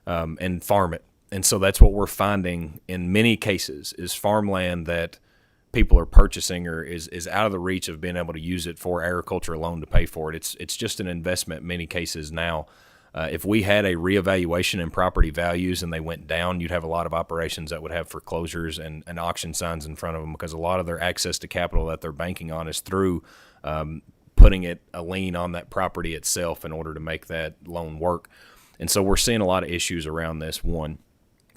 and farm it. And so that's what we're finding in many cases is farmland that people are purchasing or is out of the reach of being able to use it for agriculture alone to pay for it. It's just an investment in many cases now. If we had a reevaluation in property values and they went down, you'd have a lot of operations that would have foreclosures and auction signs in front of them because a lot of their access to capital that they're banking on is through putting a lien on that property itself in order to make that loan work. And so we're seeing a lot of issues around this. One,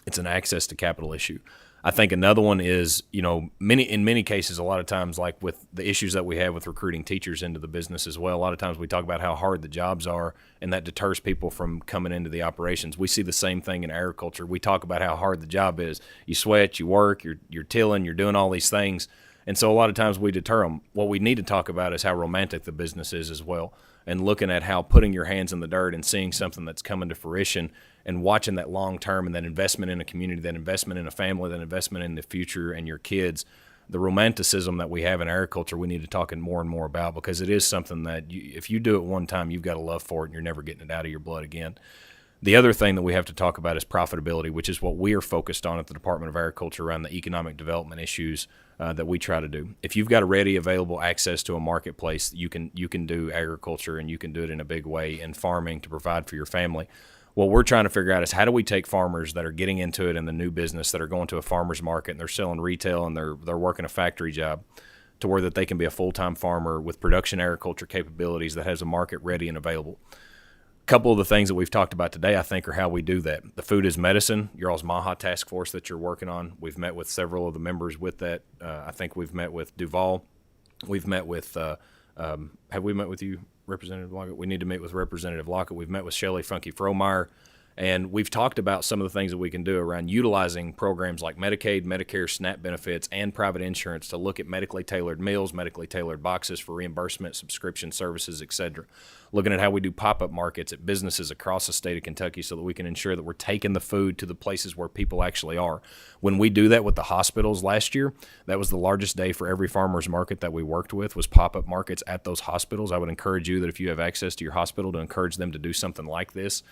it's an access to capital issue. I think another one is, you know, in many cases, a lot of times, like with the issues that we have with recruiting teachers into the business as well, a lot of times we talk about how hard the jobs are, and that deters people from coming into the operations. We see the same thing in agriculture. We talk about how hard the job is. You sweat, you work, you're tilling, you're doing all these things. And so a lot of times we deter them. What we need to talk about is how romantic the business is as well, and looking at how putting your hands in the dirt and seeing something that's coming to fruition and watching that long term and that investment in a community, that investment in a family, that investment in the future and your kids, the romanticism that we have in agriculture, we need to talk more and more about because it is something that if you do it one time, you've got a love for it and you're never getting it out of your blood again. The other thing that we have to talk about is profitability, which is what we are focused on at the Department of Agriculture around the economic development issues that we try to do. If you've got a ready, available access to a marketplace, you can do agriculture and you can do it in a big way in farming to provide for your family. What we're trying to figure out is how do we take farmers that are getting into it in the new business, that are going to a farmer's market and they're selling retail and they're working a factory job, to where that they can be a full-time farmer with production agriculture capabilities that has a market ready and available. A couple of the things that we've talked about today, I think, are how we do that. The food is medicine, your all's MAHA task force that you're working on. We've met with several of the members with that. I think we've met with Duval. We've met with, have we met with you, Representative Lockett? We need to meet with Representative Lockett. We've met with Shelley Funky Fromeyer. And we've talked about some of the things that we can do around utilizing programs like Medicaid, Medicare, SNAP benefits, and private insurance to look at medically tailored meals, medically tailored boxes for reimbursement, subscription services, et cetera. Looking at how we do pop-up markets at businesses across the state of Kentucky so that we can ensure that we're taking the food to the places where people actually are. When we do that with the hospitals last year, that was the largest day for every farmer's market that we worked with was pop-up markets at those hospitals. I would encourage you that if you have access to your hospital to encourage them to do something like this.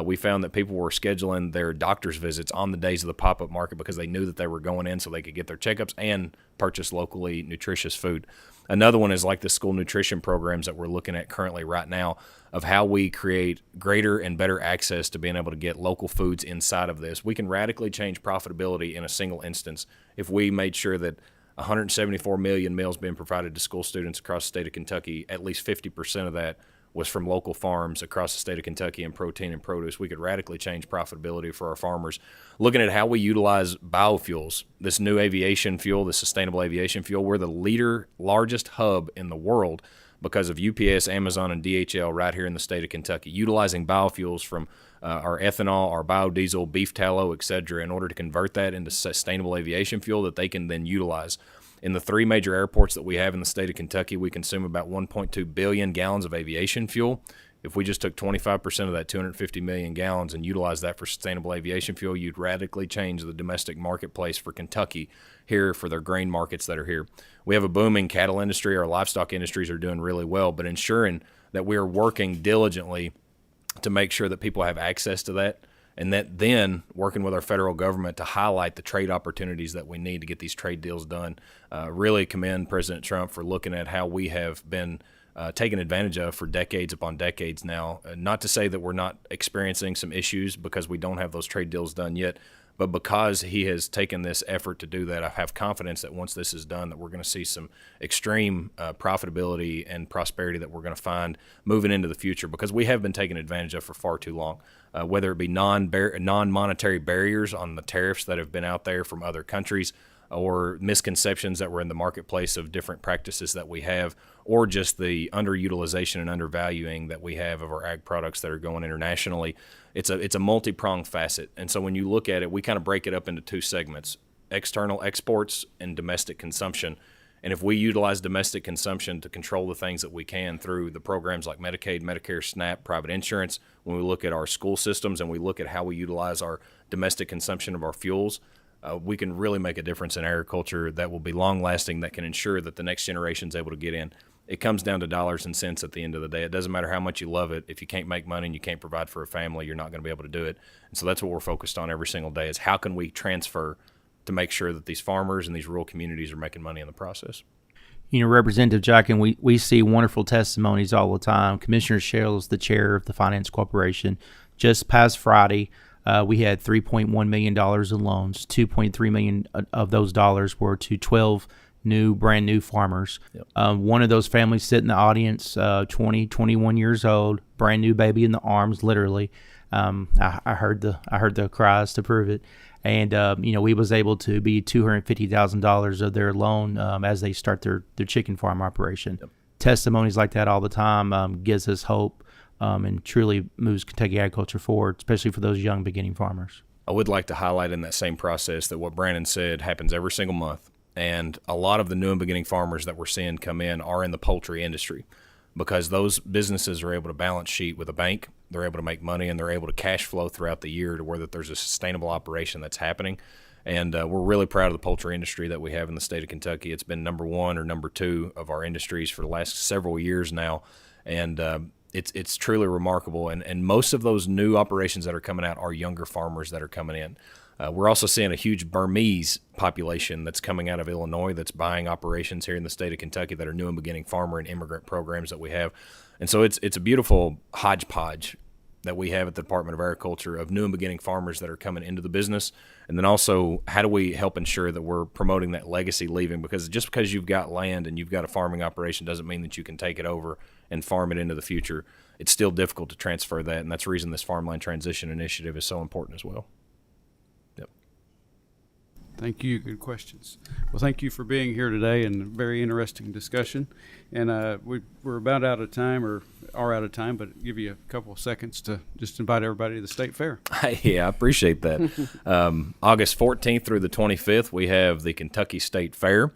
We found that people were scheduling their doctor's visits on the days of the pop-up market because they knew that they were going in so they could get their checkups and purchase locally nutritious food. Another one is like the school nutrition programs that we're looking at currently right now of how we create greater and better access to being able to get local foods inside of this. We can radically change profitability in a single instance if we made sure that 174 million meals being provided to school students across the state of Kentucky, at least 50% of that was from local farms across the state of Kentucky in protein and produce. We could radically change profitability for our farmers. Looking at how we utilize biofuels, this new aviation fuel, the sustainable aviation fuel, we're the largest hub in the world because of UPS, Amazon, and DHL right here in the state of Kentucky, utilizing biofuels from our ethanol, our biodiesel, beef tallow, et cetera, in order to convert that into sustainable aviation fuel that they can then utilize. In the 3 major airports that we have in the state of Kentucky, we consume about 1.2 billion gallons of aviation fuel. If we just took 25% of that 250 million gallons and utilized that for sustainable aviation fuel, you'd radically change the domestic marketplace for Kentucky here for their grain markets that are here. We have a booming cattle industry. Our livestock industries are doing really well, but ensuring that we are working diligently to make sure that people have access to that, and that then working with our federal government to highlight the trade opportunities that we need to get these trade deals done. Really commend President Trump for looking at how we have been taken advantage of for decades upon decades now. Not to say that we're not experiencing some issues because we don't have those trade deals done yet, but because he has taken this effort to do that, I have confidence that once this is done, that we're going to see some extreme profitability and prosperity that we're going to find moving into the future, because we have been taken advantage of for far too long, whether it be non-monetary barriers on the tariffs that have been out there from other countries, or misconceptions that were in the marketplace of different practices that we have, or just the underutilization and undervaluing that we have of our ag products that are going internationally. It's a multi-pronged facet. And so when you look at it, we kind of break it up into two segments: external exports and domestic consumption. And if we utilize domestic consumption to control the things that we can through the programs like Medicaid, Medicare, SNAP, private insurance, when we look at our school systems and we look at how we utilize our domestic consumption of our fuels, we can really make a difference in agriculture that will be long-lasting, that can ensure that the next generation is able to get in. It comes down to dollars and cents at the end of the day. It doesn't matter how much you love it. If you can't make money and you can't provide for a family, you're not going to be able to do it. And so that's what we're focused on every single day, is how can we transfer to make sure that these farmers and these rural communities are making money in the process. You know, Representative Jacken, we see wonderful testimonies all the time. Commissioner Sherrill is the chair of the Finance Corporation. Just past Friday, we had $3.1 million in loans. $2.3 million of those dollars were to 12 brand new farmers. Yep. One of those families sit in the audience, 21 years old, brand new baby in the arms, literally. I heard the cries to prove it. And, we was able to be $250,000 of their loan as they start their chicken farm operation. Yep. Testimonies like that all the time gives us hope and truly moves Kentucky agriculture forward, especially for those young beginning farmers. I would like to highlight in that same process that what Brandon said happens every single month. And a lot of the new and beginning farmers that we're seeing come in are in the poultry industry, because those businesses are able to balance sheet with a bank. They're able to make money, and they're able to cash flow throughout the year to where that there's a sustainable operation that's happening. And we're really proud of the poultry industry that we have in the state of Kentucky. It's been number one or number two of our industries for the last several years now. And it's truly remarkable. And most of those new operations that are coming out are younger farmers that are coming in. We're also seeing a huge Burmese population that's coming out of Illinois that's buying operations here in the state of Kentucky that are new and beginning farmer and immigrant programs that we have. And so it's a beautiful hodgepodge that we have at the Department of Agriculture of new and beginning farmers that are coming into the business. And then also, how do we help ensure that we're promoting that legacy leaving? Because just because you've got land and you've got a farming operation doesn't mean that you can take it over and farm it into the future. It's still difficult to transfer that, and that's the reason this Farmland Transition Initiative is so important as well. Thank you. Good questions. Well, thank you for being here today, and a very interesting discussion. And we're about out of time, or are out of time, but give you a couple of seconds to just invite everybody to the State Fair. Yeah, I appreciate that. August 14th through the 25th, we have the Kentucky State Fair.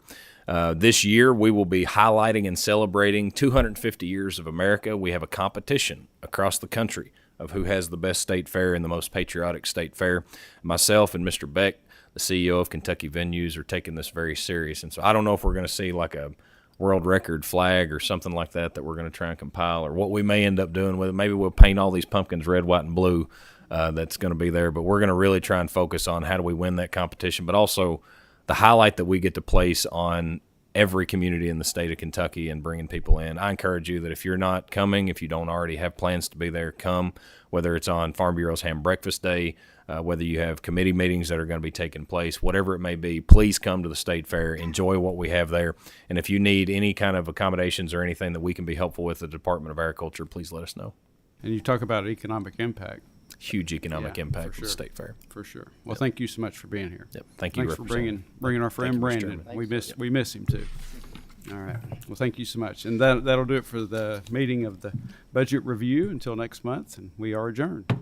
This year, we will be highlighting and celebrating 250 years of America. We have a competition across the country of who has the best state fair and the most patriotic state fair. Myself and Mr. Beck, the CEO of Kentucky Venues, are taking this very serious. And so I don't know if we're going to see like a world record flag or something like that we're going to try and compile, or what we may end up doing with it. Maybe we'll paint all these pumpkins red, white, and blue that's going to be there. But we're going to really try and focus on how do we win that competition, but also the highlight that we get to place on every community in the state of Kentucky and bringing people in. I encourage you that if you're not coming, if you don't already have plans to be there, come, whether it's on Farm Bureau's Ham Breakfast Day, whether you have committee meetings that are going to be taking place, whatever it may be, please come to the State Fair, enjoy what we have there. And if you need any kind of accommodations or anything that we can be helpful with at the Department of Agriculture, please let us know. And you talk about economic impact. Huge economic impact for for the State Fair. For sure. Well, thank you so much for being here. Yep. Thank you, Thanks for bringing our friend Brandon. We miss him too. All right. Well, thank you so much. And that'll do it for the meeting of the budget review until next month, and we are adjourned.